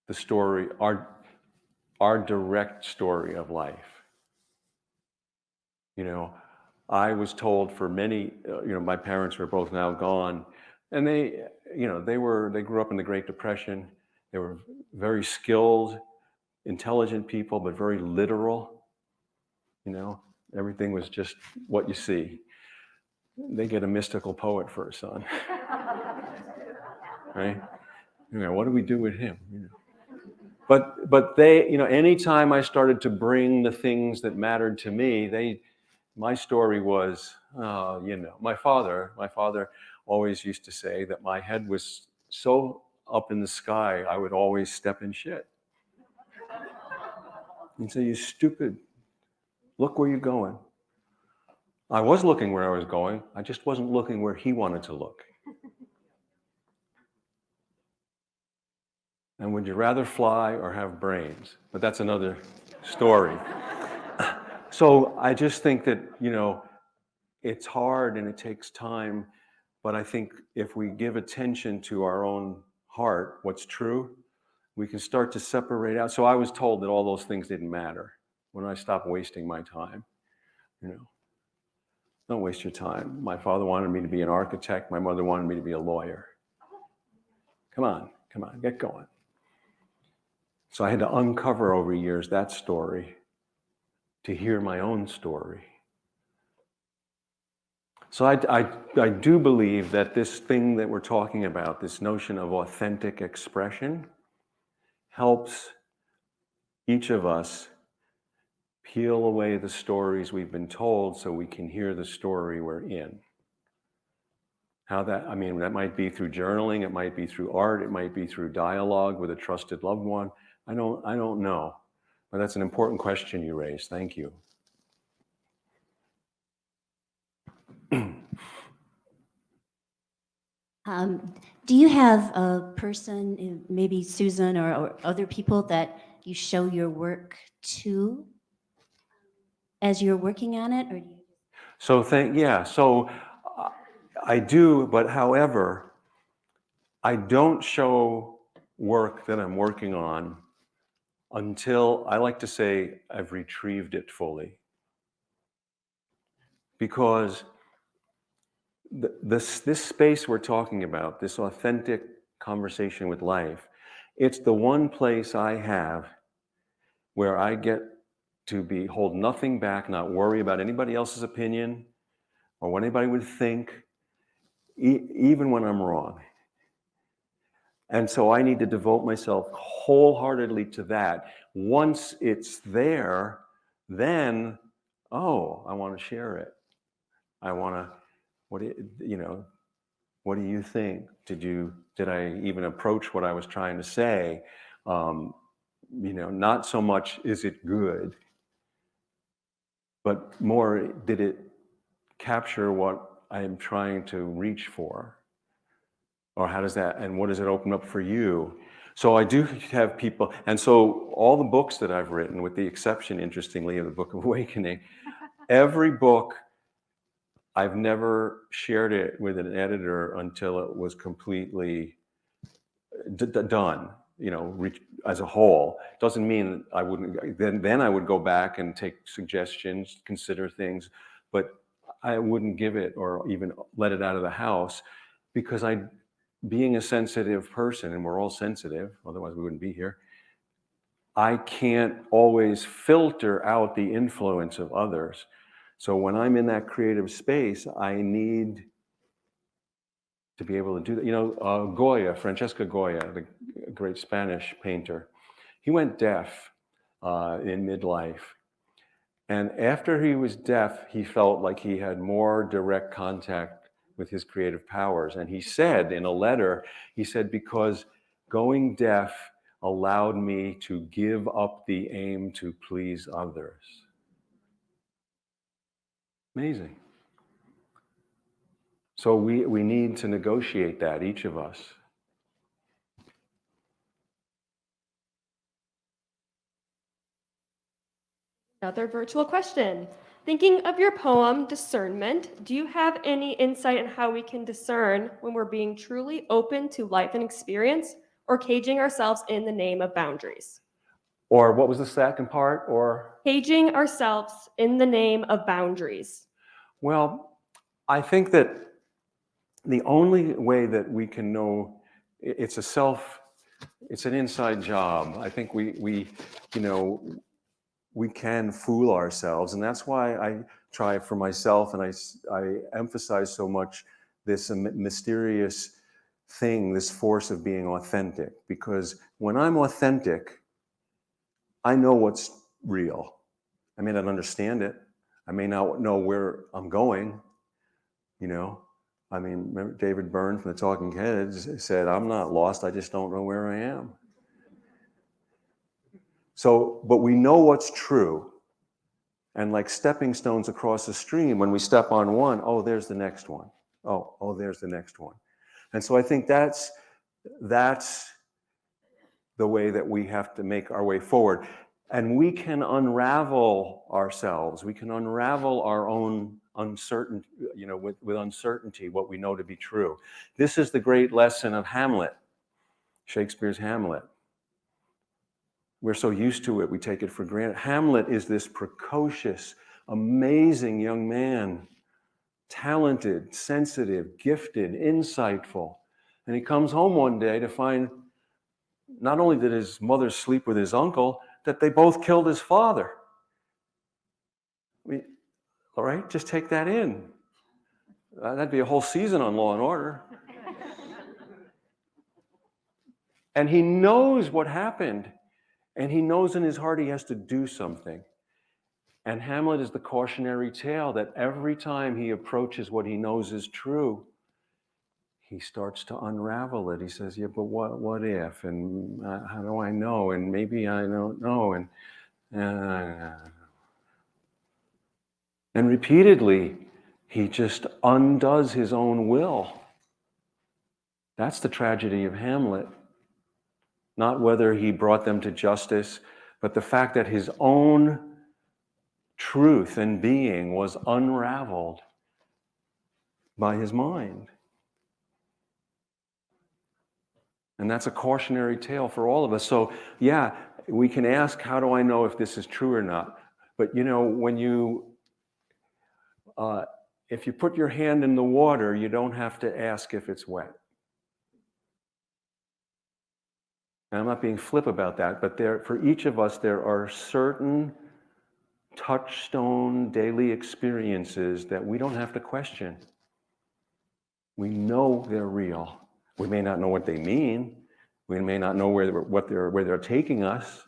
the story, our direct story of life. I was told for many, my parents were both now gone, and they grew up in the Great Depression. They were very skilled, intelligent people, but very literal. Everything was just what you see. they get a mystical poet for a son. Right? You know, what do we do with him? You know. But they, you know, anytime I started to bring the things that mattered to me, my story was, you know, my father always used to say that my head was so up in the sky, I would always step in shit. He'd say, "You stupid, look where you're going." I was looking where I was going. I just wasn't looking where he wanted to look. And would you rather fly or have brains? But that's another story. So I just think that, you know, it's hard and it takes time, but I think if we give attention to our own heart, what's true, we can start to separate out. So I was told that all those things didn't matter when I stopped wasting my time. You know, don't waste your time. My father wanted me to be an architect. My mother wanted me to be a lawyer. Come on, get going. So I had to uncover over years that story to hear my own story. So I do believe that this thing that we're talking about, this notion of authentic expression, helps each of us peel away the stories we've been told so we can hear the story we're in. How that, I mean, that might be through journaling, it might be through art, it might be through dialogue with a trusted loved one. I don't know, but that's an important question you raised. Thank you. Do you have a person, maybe Susan or other people that you show your work to as you're working on it? Or do you... So I do, but however, I don't show work that I'm working on until, I like to say, I've retrieved it fully. Because this space we're talking about, this authentic conversation with life, it's the one place I have where I get to hold nothing back, not worry about anybody else's opinion or what anybody would think, even when I'm wrong. And so I need to devote myself wholeheartedly to that. Once it's there, then, oh, I want to share it. I want to, what do you think? Did I even approach what I was trying to say? Not so much is it good, but more, did it capture what I am trying to reach for? Or how does that, and what does it open up for you? So I do have people, and so all the books that I've written, with the exception, interestingly, of the Book of Awakening, every book, I've never shared it with an editor until it was completely done, as a whole. Doesn't mean I wouldn't, then I would go back and take suggestions, consider things, but I wouldn't give it or even let it out of the house, because being a sensitive person, and we're all sensitive, otherwise we wouldn't be here, I can't always filter out the influence of others. So when I'm in that creative space, I need to be able to do that. Goya, Francesco Goya, the great Spanish painter, he went deaf in midlife. And after he was deaf, he felt like he had more direct contact with his creative powers. And he said in a letter, because going deaf allowed me to give up the aim to please others. Amazing. So we need to negotiate that, each of us. Another virtual question. Thinking of your poem, Discernment, do you have any insight on how we can discern when we're being truly open to life and experience, or caging ourselves in the name of boundaries? Or what was the second part? Or caging ourselves in the name of boundaries. Well, I think that the only way that we can know, it's an inside job. I think we can fool ourselves, and that's why try for myself, and I emphasize so much this mysterious thing, this force of being authentic, because when I'm authentic, I know what's real. I may not understand it. I may not know where I'm going, you know. I mean, remember David Byrne from the Talking Heads said, I'm not lost, I just don't know where I am. So, but we know what's true. And like stepping stones across a stream, when we step on one, oh, there's the next one. Oh, there's the next one. And so I think that's the way that we have to make our way forward. And we can unravel ourselves. We can unravel our own uncertainty, with uncertainty, what we know to be true. This is the great lesson of Hamlet, Shakespeare's Hamlet. We're so used to it, we take it for granted. Hamlet is this precocious, amazing young man, talented, sensitive, gifted, insightful. And he comes home one day to find not only did his mother sleep with his uncle, that they both killed his father. I mean, all right, just take that in. That'd be a whole season on Law and Order. And he knows what happened. And he knows in his heart he has to do something. And Hamlet is the cautionary tale that every time he approaches what he knows is true, he starts to unravel it. He says, yeah, but what if? And how do I know? And maybe I don't know. And repeatedly, he just undoes his own will. That's the tragedy of Hamlet. Not whether he brought them to justice, but the fact that his own truth and being was unraveled by his mind. And that's a cautionary tale for all of us. So yeah, we can ask, how do I know if this is true or not? But when if you put your hand in the water, you don't have to ask if it's wet. And I'm not being flip about that, but for each of us, there are certain touchstone daily experiences that we don't have to question. We know they're real. We may not know what they mean. We may not know where they're taking us.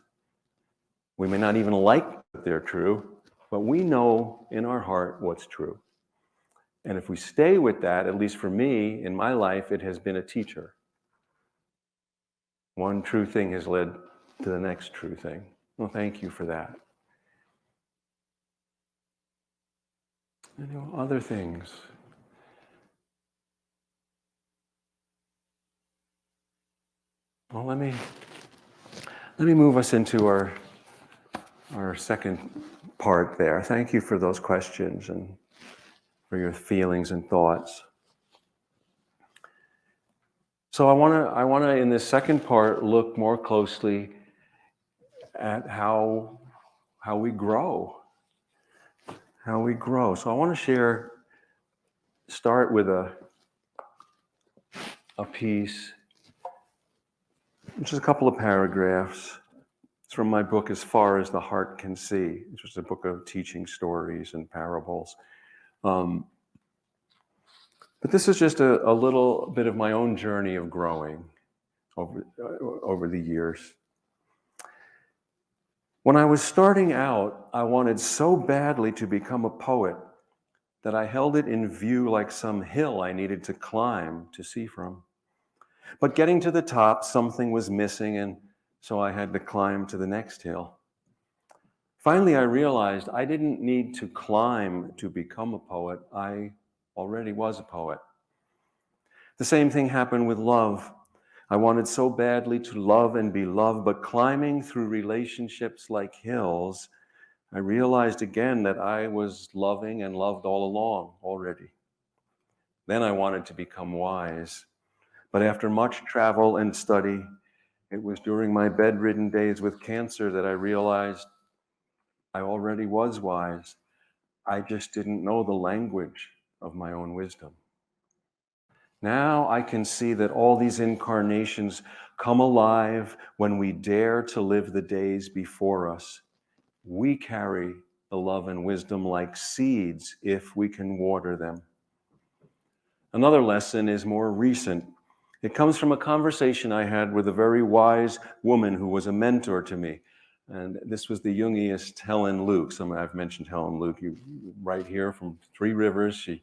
We may not even like that they're true, but we know in our heart what's true. And if we stay with that, at least for me, in my life, it has been a teacher. One true thing has led to the next true thing. Well, thank you for that. Other things. Well, let me move us into our second part there. Thank you for those questions and for your feelings and thoughts. So I want to in this second part look more closely at how we grow. How we grow. So I want to start with a piece, which is a couple of paragraphs. It's from my book, As Far as the Heart Can See, which is a book of teaching stories and parables. But this is just a little bit of my own journey of growing over the years. When I was starting out, I wanted so badly to become a poet that I held it in view like some hill I needed to climb to see from. But getting to the top, something was missing, and so I had to climb to the next hill. Finally, I realized I didn't need to climb to become a poet. I already was a poet. The same thing happened with love. I wanted so badly to love and be loved, but climbing through relationships like hills, I realized again that I was loving and loved all along already. Then I wanted to become wise. But after much travel and study, it was during my bedridden days with cancer that I realized I already was wise. I just didn't know the language of my own wisdom. Now I can see that all these incarnations come alive when we dare to live the days before us. We carry the love and wisdom like seeds if we can water them. Another lesson is more recent. It comes from a conversation I had with a very wise woman who was a mentor to me. And this was the Jungiest Helen Luke. I've mentioned Helen Luke, right here from Three Rivers. She's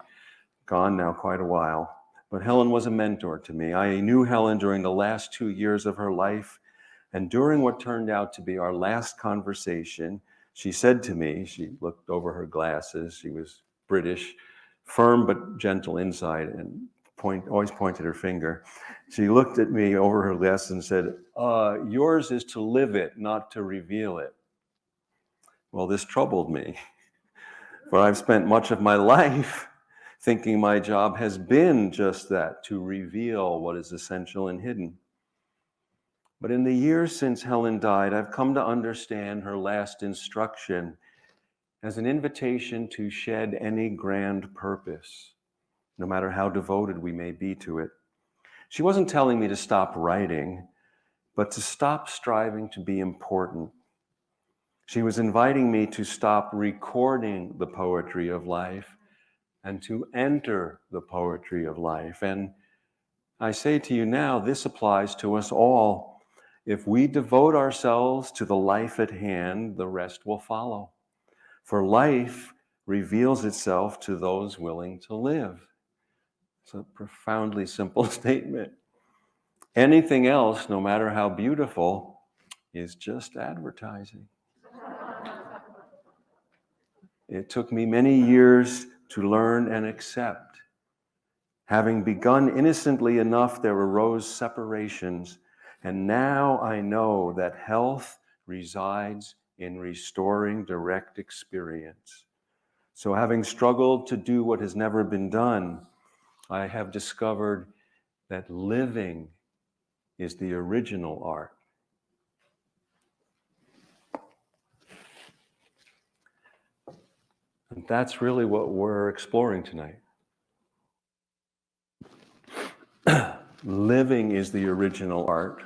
gone now quite a while. But Helen was a mentor to me. I knew Helen during the last 2 years of her life. And during what turned out to be our last conversation, she said to me, she looked over her glasses, she was British, firm but gentle inside, and always pointed her finger. She looked at me over her glasses and said, yours is to live it, not to reveal it. Well, this troubled me, for I've spent much of my life thinking my job has been just that, to reveal what is essential and hidden. But in the years since Helen died, I've come to understand her last instruction as an invitation to shed any grand purpose, no matter how devoted we may be to it. She wasn't telling me to stop writing, but to stop striving to be important. She was inviting me to stop recording the poetry of life and to enter the poetry of life. And I say to you now, this applies to us all. If we devote ourselves to the life at hand, the rest will follow. For life reveals itself to those willing to live. It's a profoundly simple statement. Anything else, no matter how beautiful, is just advertising. It took me many years to learn and accept. Having begun innocently enough, there arose separations, and now I know that health resides in restoring direct experience. So having struggled to do what has never been done, I have discovered that living is the original art. And that's really what we're exploring tonight. Living is the original art.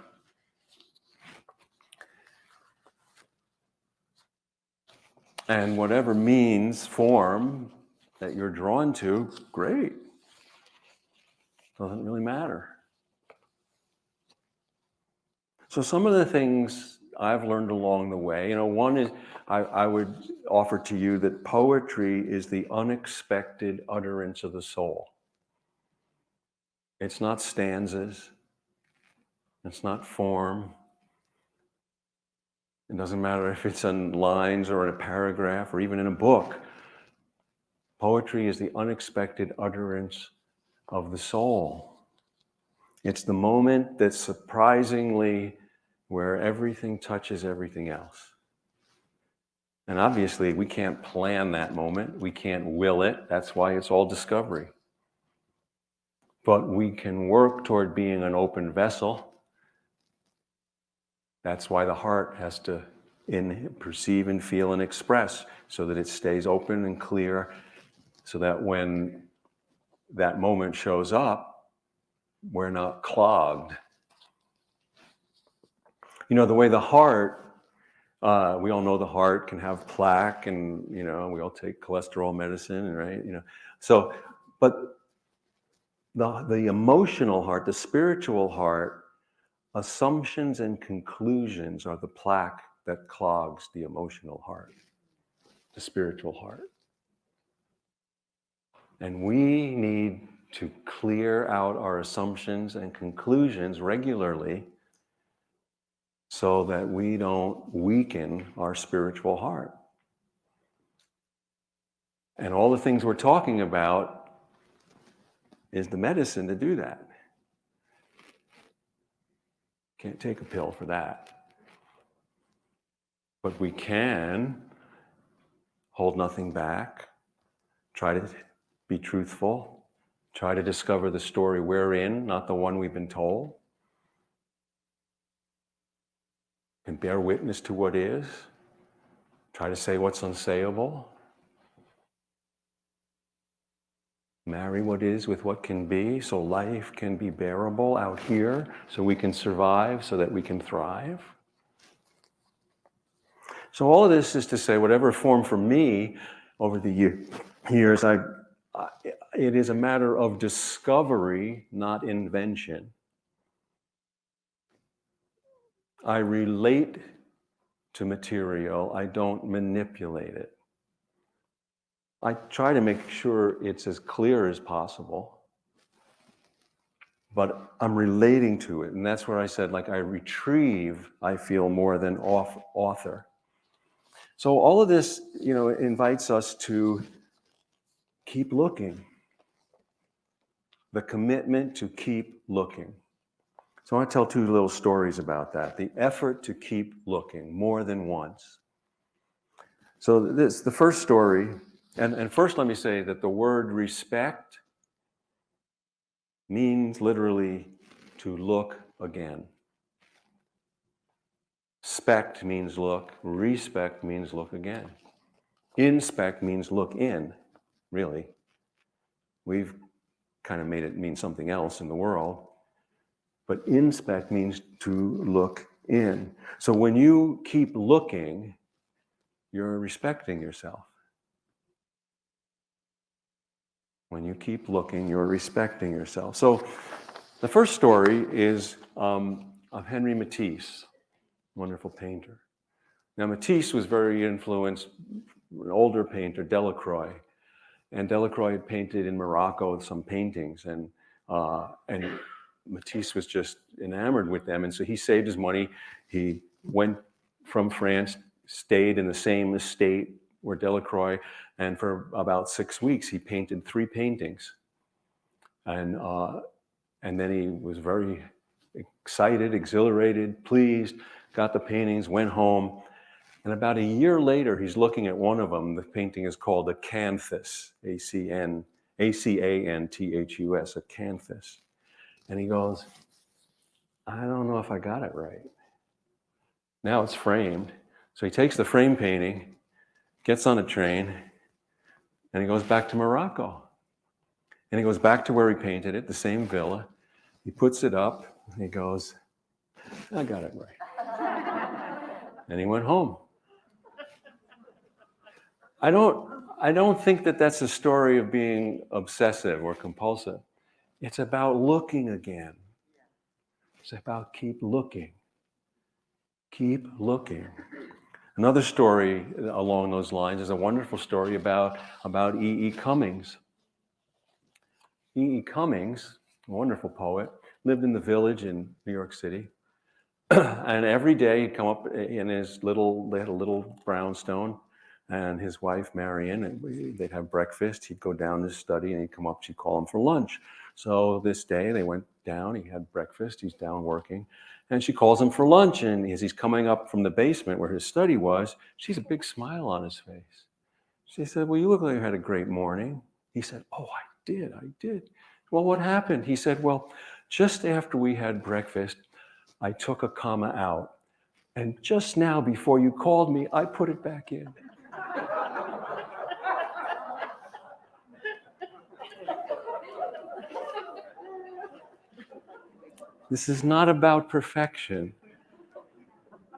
And whatever means, form that you're drawn to, great. Doesn't really matter. So some of the things I've learned along the way, one is I would offer to you that poetry is the unexpected utterance of the soul. It's not stanzas. It's not form. It doesn't matter if it's in lines or in a paragraph or even in a book. Poetry is the unexpected utterance of the soul. It's the moment that's surprisingly where everything touches everything else. And obviously, we can't plan that moment. We can't will it. That's why it's all discovery. But we can work toward being an open vessel. That's why the heart has to perceive and feel and express so that it stays open and clear, so that when that moment shows up, we're not clogged. The way the heart, we all know the heart can have plaque, and we all take cholesterol medicine, right? So, but the emotional heart, the spiritual heart, assumptions and conclusions are the plaque that clogs the emotional heart, the spiritual heart. And we need to clear out our assumptions and conclusions regularly so that we don't weaken our spiritual heart. And all the things we're talking about is the medicine to do that. Can't take a pill for that. But we can hold nothing back, try to be truthful, try to discover the story we're in, not the one we've been told, and bear witness to what is, try to say what's unsayable, marry what is with what can be, so life can be bearable out here, so we can survive, so that we can thrive. So all of this is to say, whatever form for me over the years, it is a matter of discovery, not invention. I relate to material, I don't manipulate it. I try to make sure it's as clear as possible, but I'm relating to it. And that's where I said, like, I retrieve, I feel, more than author. So all of this, invites us to keep looking. The commitment to keep looking. So I want to tell two little stories about that. The effort to keep looking more than once. So the first story, and first let me say that the word respect means literally to look again. Spect means look, respect means look again. Inspect means look in, really. We've kind of made it mean something else in the world. But inspect means to look in. So when you keep looking, you're respecting yourself. When you keep looking, you're respecting yourself. So the first story is of Henri Matisse, wonderful painter. Now Matisse was very influenced, an older painter, Delacroix. And Delacroix had painted in Morocco some paintings, and Matisse was just enamored with them. And so he saved his money. He went from France, stayed in the same estate where Delacroix, and for about 6 weeks, he painted 3 paintings. And then he was very excited, exhilarated, pleased, got the paintings, went home. And about a year later, he's looking at one of them. The painting is called a canthus, A-C-A-N-T-H-U-S, a canthus. And he goes, I don't know if I got it right. Now it's framed. So he takes the frame painting, gets on a train, and he goes back to Morocco. And he goes back to where he painted it, the same villa. He puts it up, and he goes, I got it right. And he went home. I don't think that that's a story of being obsessive or compulsive. It's about looking again. It's about keep looking. Keep looking. Another story along those lines is a wonderful story about E.E. Cummings. E.E. Cummings, a wonderful poet, lived in the Village in New York City. And every day he'd come up in they had a little brownstone, and his wife, Marion, and they'd have breakfast. He'd go down to his study, and he'd come up, she'd call him for lunch. So this day they went down, he had breakfast, he's down working, and she calls him for lunch. And as he's coming up from the basement where his study was, she sees a big smile on his face. She said, well, you look like you had a great morning. He said, oh, I did. Well, what happened? He said, well, just after we had breakfast, I took a comma out. And just now, before you called me, I put it back in. This is not about perfection.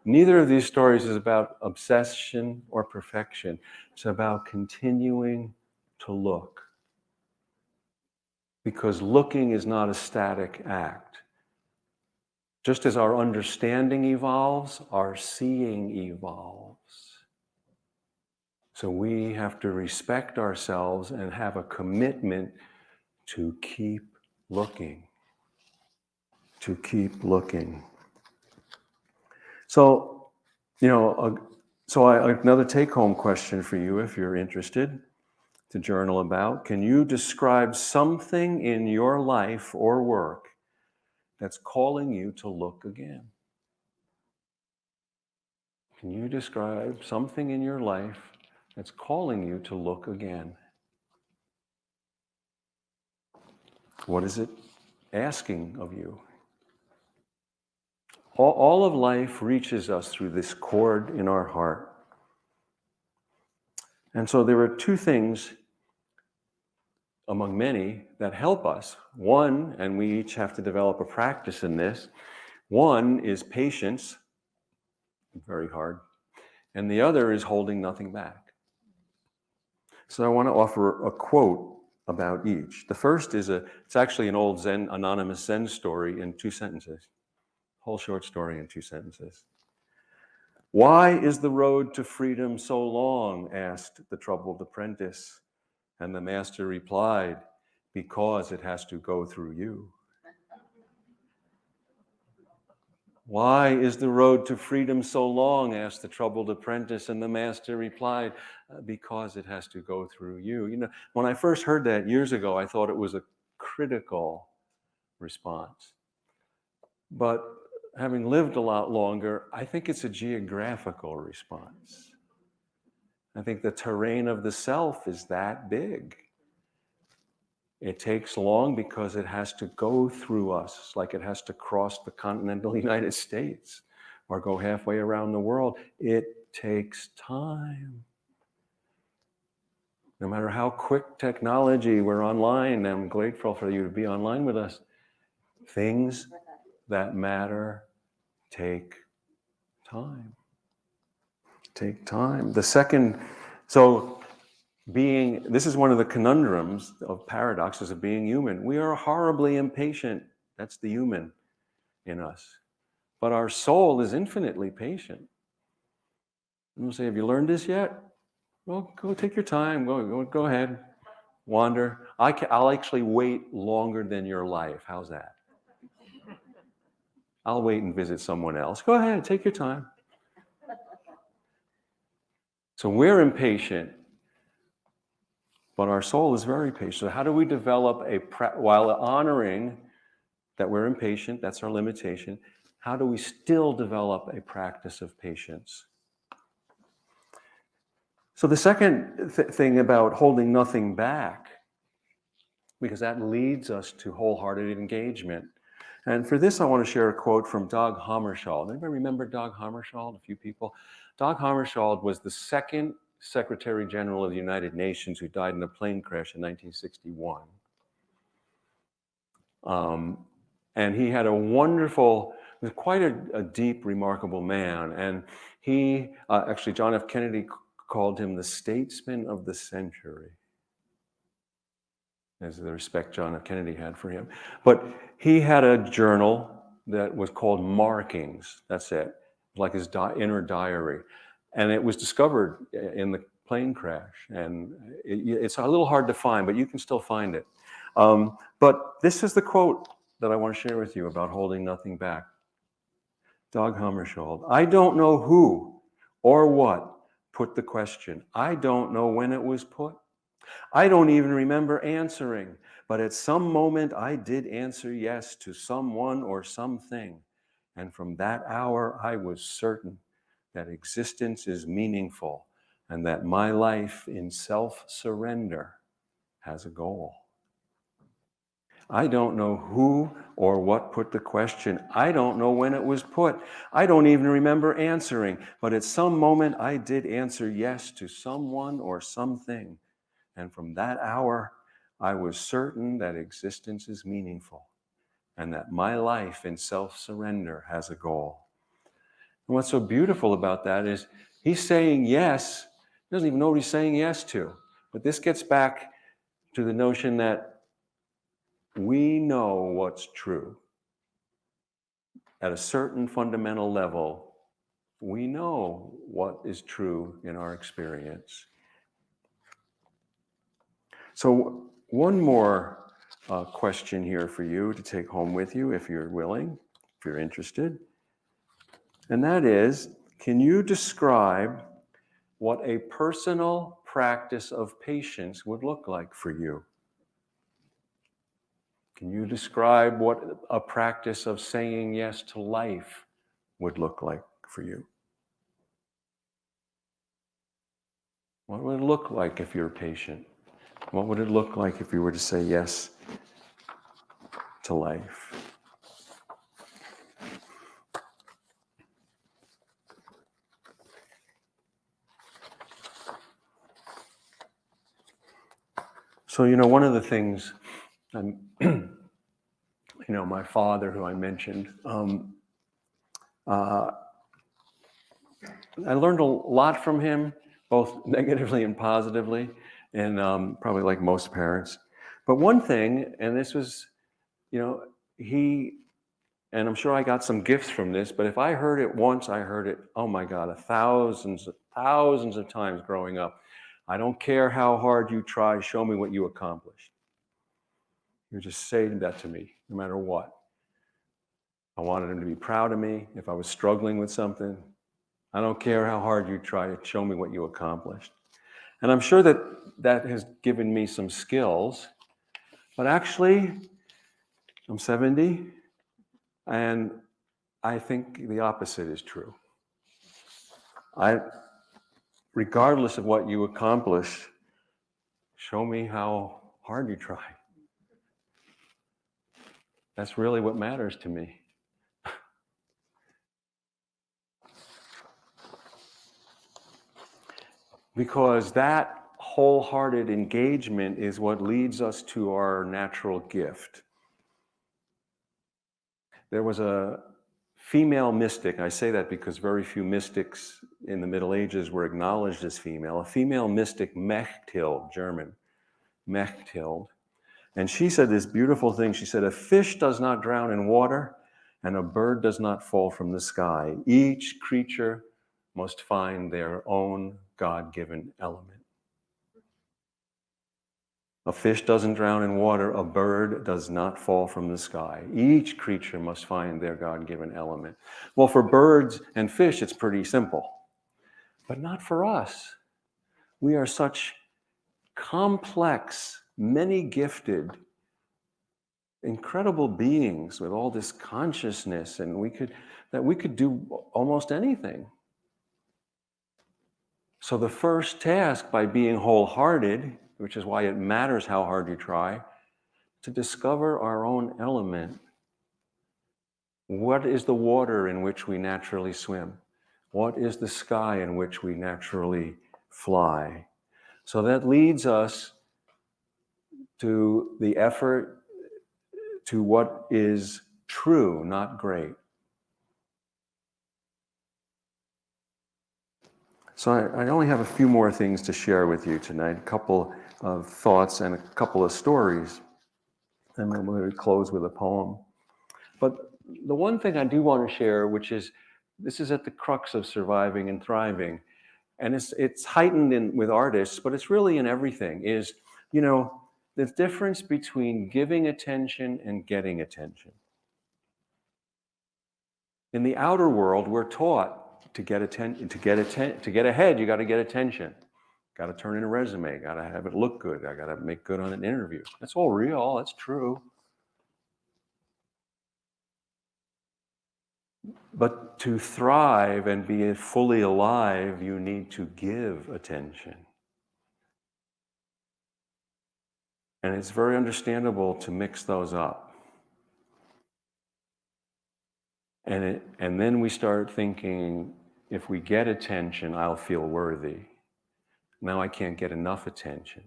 Neither of these stories is about obsession or perfection. It's about continuing to look. Because looking is not a static act. Just as our understanding evolves, our seeing evolves. So we have to respect ourselves and have a commitment to keep looking. To keep looking. So, another take-home question for you, if you're interested to journal about. Can you describe something in your life or work that's calling you to look again? Can you describe something in your life that's calling you to look again? What is it asking of you? All of life reaches us through this chord in our heart. And so there are 2 things among many that help us. One, and we each have to develop a practice in this, one is patience, very hard, and the other is holding nothing back. So I want to offer a quote about each. The first is it's actually an old Zen, anonymous Zen story in 2 sentences. Whole short story in 2 sentences. "Why is the road to freedom so long?" asked the troubled apprentice. And the master replied, "Because it has to go through you." "Why is the road to freedom so long?" asked the troubled apprentice. And the master replied, "Because it has to go through you." You know, when I first heard that years ago, I thought it was a critical response. But having lived a lot longer, I think it's a geographical response. I think the terrain of the self is that big. It takes long because it has to go through us, like it has to cross the continental United States or go halfway around the world. It takes time. No matter how quick technology, we're online. I'm grateful for you to be online with us. Things that matter take time. Take time. The second, this is one of the conundrums of paradoxes of being human. We are horribly impatient. That's the human in us. But our soul is infinitely patient. And we'll say, "Have you learned this yet?" Well, go take your time. Go ahead. Wander. I'll actually wait longer than your life. How's that? I'll wait and visit someone else. Go ahead, take your time. So we're impatient, but our soul is very patient. So how do we develop while honoring that we're impatient, that's our limitation, how do we still develop a practice of patience? So the second thing about holding nothing back, because that leads us to wholehearted engagement. And for this, I want to share a quote from Dag Hammarskjöld. Anybody remember Dag Hammarskjöld? A few people. Dag Hammarskjöld was the second Secretary General of the United Nations who died in a plane crash in 1961. And he had a wonderful, quite a deep, remarkable man. And he, actually, John F. Kennedy called him the statesman of the century, as the respect John F. Kennedy had for him. But he had a journal that was called Markings. That's it, like his inner diary. And it was discovered in the plane crash. And it's a little hard to find, but you can still find it. But this is the quote that I want to share with you about holding nothing back. Dag Hammarskjöld: "I don't know who or what put the question. I don't know when it was put. I don't even remember answering, but at some moment I did answer yes to someone or something. And from that hour I was certain that existence is meaningful and that my life in self-surrender has a goal. I don't know who or what put the question. I don't know when it was put. I don't even remember answering, but at some moment I did answer yes to someone or something. And from that hour, I was certain that existence is meaningful and that my life in self-surrender has a goal." And what's so beautiful about that is he's saying yes. He doesn't even know what he's saying yes to. But this gets back to the notion that we know what's true. At a certain fundamental level, we know what is true in our experience. So one more question here for you to take home with you if you're willing, if you're interested. And that is, can you describe what a personal practice of patience would look like for you? Can you describe what a practice of saying yes to life would look like for you? What would it look like if you're patient? What would it look like if you were to say yes to life? So, one of the things, my father, who I mentioned, I learned a lot from him, both negatively and positively, and probably like most parents. But one thing, and this was, you know, and I'm sure I got some gifts from this, but if I heard it once, I heard it, oh my God, thousands of times growing up. I don't care how hard you try, show me what you accomplished. He would just say that to me, no matter what. I wanted him to be proud of me. If I was struggling with something, I don't care how hard you try, show me what you accomplished. And I'm sure that that has given me some skills, but actually, I'm 70, and I think the opposite is true. Regardless of what you accomplish, show me how hard you try. That's really what matters to me. Because that wholehearted engagement is what leads us to our natural gift. There was a female mystic. I say that because very few mystics in the Middle Ages were acknowledged as female. A female mystic, Mechthild, German, Mechthild. And she said this beautiful thing. She said, a fish does not drown in water, and a bird does not fall from the sky. Each creature must find their own God-given element. A fish doesn't drown in water, a bird does not fall from the sky. Each creature must find their God-given element. Well, for birds and fish, it's pretty simple, but not for us. We are such complex, many-gifted, incredible beings with all this consciousness, and we could do almost anything. So the first task, by being wholehearted, which is why it matters how hard you try, to discover our own element. What is the water in which we naturally swim? What is the sky in which we naturally fly? So that leads us to the effort to what is true, not great. So I only have a few more things to share with you tonight, a couple of thoughts and a couple of stories. And then we'll close with a poem. But the one thing I do want to share, which is, this is at the crux of surviving and thriving, and it's heightened with artists, but it's really in everything, is, you know, the difference between giving attention and getting attention. In the outer world, we're taught to get ahead, you got to get attention. Got to turn in a resume, got to have it look good, I got to make good on an interview. That's all real, that's true. But to thrive and be fully alive, you need to give attention. And it's very understandable to mix those up. And then we start thinking, if we get attention, I'll feel worthy. Now I can't get enough attention.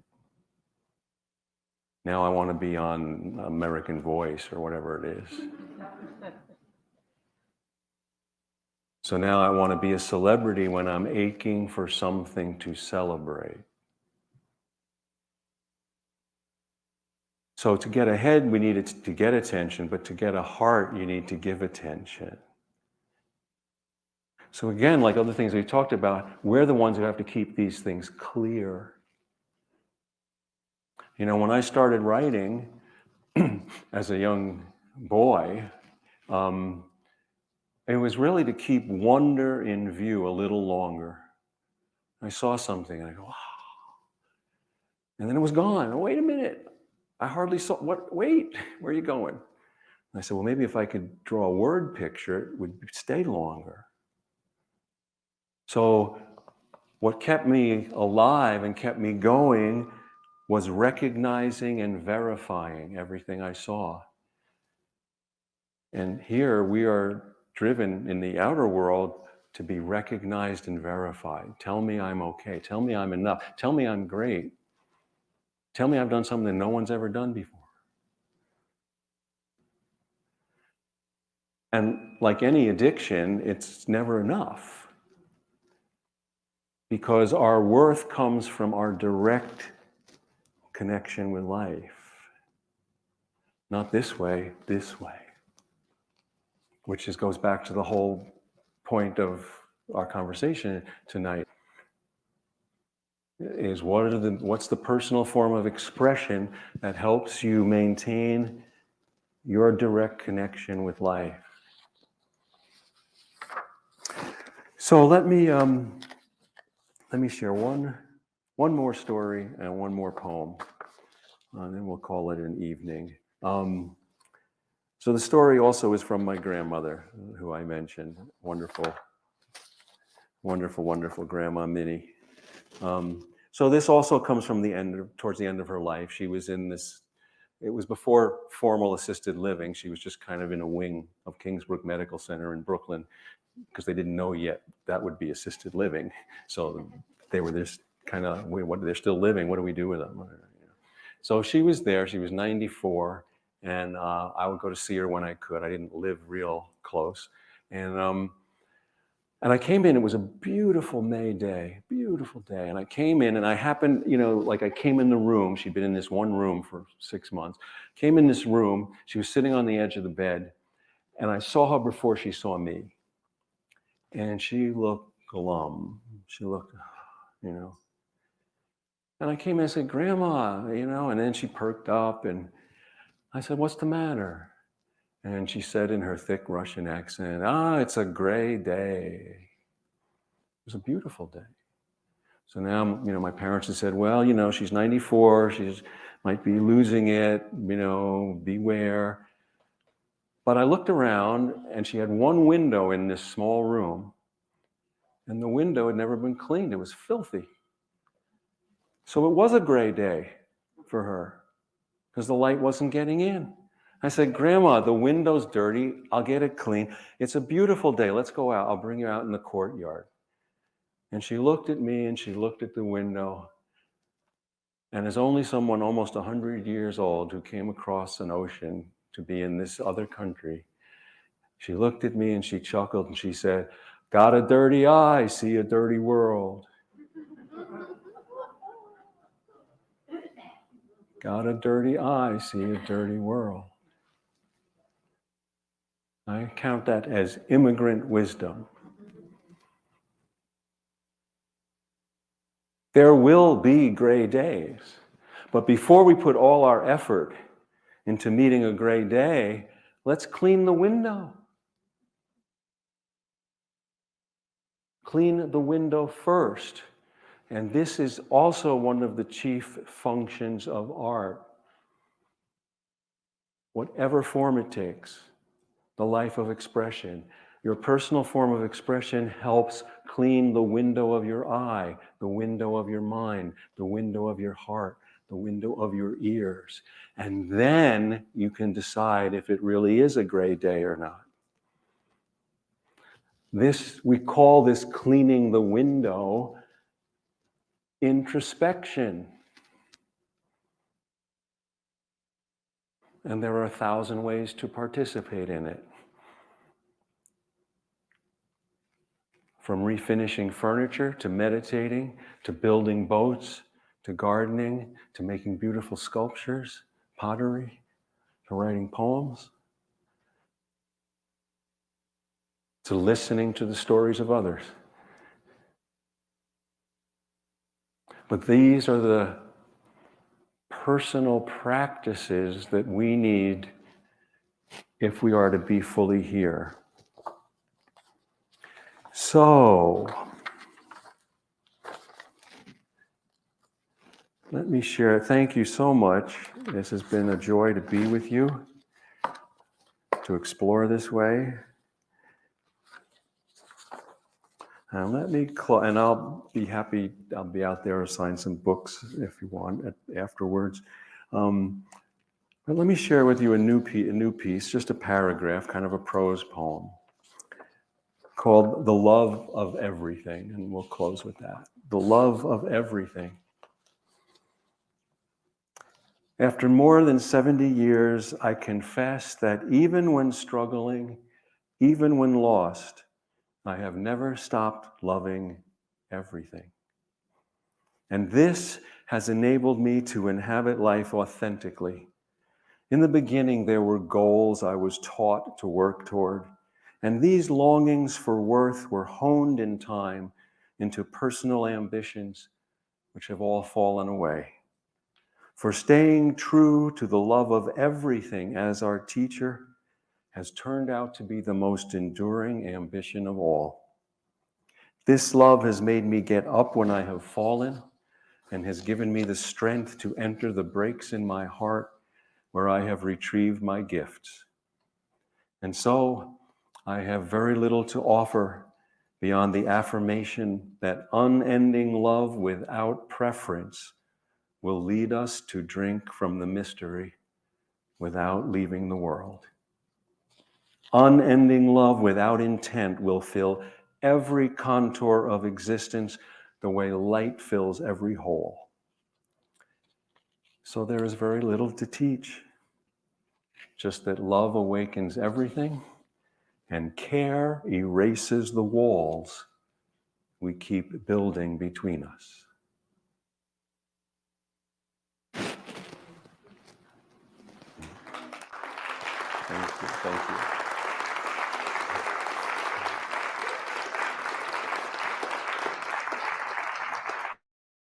Now I want to be on American Voice or whatever it is. So now I want to be a celebrity when I'm aching for something to celebrate. So to get ahead, we need to get attention, but to get a heart, you need to give attention. So again, like other things we talked about, we're the ones who have to keep these things clear. You know, when I started writing as a young boy, it was really to keep wonder in view a little longer. I saw something and I go, wow. And then it was gone. Oh, wait a minute. I hardly saw, what, wait, where are you going? And I said, well, maybe if I could draw a word picture, it would stay longer. So what kept me alive and kept me going was recognizing and verifying everything I saw. And here we are driven in the outer world to be recognized and verified. Tell me I'm okay. Tell me I'm enough. Tell me I'm great. Tell me I've done something no one's ever done before. And like any addiction, it's never enough. because our worth comes from our direct connection with life. Not this way, which goes back to the whole point of our conversation tonight, is what's the personal form of expression that helps you maintain your direct connection with life. So let me share one more story and one more poem, and then we'll call it an evening. So the story also is from my grandmother, who I mentioned, wonderful Grandma Minnie. So this also comes from towards the end of her life. She was in this, it was before formal assisted living. She was just kind of in a wing of Kingsbrook Medical Center in Brooklyn, because they didn't know yet that would be assisted living. So they were just kind of, they're still living, what do we do with them? So she was there, she was 94, and I would go to see her when I could. I didn't live real close. And I came in, it was a beautiful May day, and I came in and I happened, I came in the room, she'd been in this one room for 6 months, came in this room, she was sitting on the edge of the bed, and I saw her before she saw me. And she looked glum, she looked, and I came in and said, Grandma, and then she perked up, and I said, what's the matter? And she said in her thick Russian accent, it's a gray day. It was a beautiful day. So now, my parents had said, well, she's 94, she might be losing it, beware. But I looked around, and she had one window in this small room, and the window had never been cleaned. It was filthy. So it was a gray day for her, because the light wasn't getting in. I said, Grandma, the window's dirty. I'll get it clean. It's a beautiful day. Let's go out. I'll bring you out in the courtyard. And she looked at me and she looked at the window. And as only someone almost 100 years old who came across an ocean to be in this other country, she looked at me and she chuckled and she said, got a dirty eye, see a dirty world. Got a dirty eye, see a dirty world. I count that as immigrant wisdom. There will be gray days, but before we put all our effort into meeting a gray day, let's clean the window. Clean the window first. And this is also one of the chief functions of art. Whatever form it takes, the life of expression. Your personal form of expression helps clean the window of your eye, the window of your mind, the window of your heart, the window of your ears. And then you can decide if it really is a gray day or not. We call this cleaning the window introspection. And there are 1,000 ways to participate in it. From refinishing furniture, to meditating, to building boats, to gardening, to making beautiful sculptures, pottery, to writing poems, to listening to the stories of others. But these are the personal practices that we need if we are to be fully here. So, let me share. Thank you so much. This has been a joy to be with you, to explore this way. And let me and I'll be happy. I'll be out there or sign some books if you want afterwards. But let me share with you a new piece, just a paragraph, kind of a prose poem, called "The Love of Everything," and we'll close with that. The love of everything. After more than 70 years, I confess that even when struggling, even when lost, I have never stopped loving everything. And this has enabled me to inhabit life authentically. In the beginning, there were goals I was taught to work toward, and these longings for worth were honed in time into personal ambitions, which have all fallen away. For staying true to the love of everything as our teacher has turned out to be the most enduring ambition of all. This love has made me get up when I have fallen and has given me the strength to enter the breaks in my heart where I have retrieved my gifts. And so I have very little to offer beyond the affirmation that unending love without preference will lead us to drink from the mystery without leaving the world. Unending love without intent will fill every contour of existence the way light fills every hole. So there is very little to teach, just that love awakens everything and care erases the walls we keep building between us. Thank you.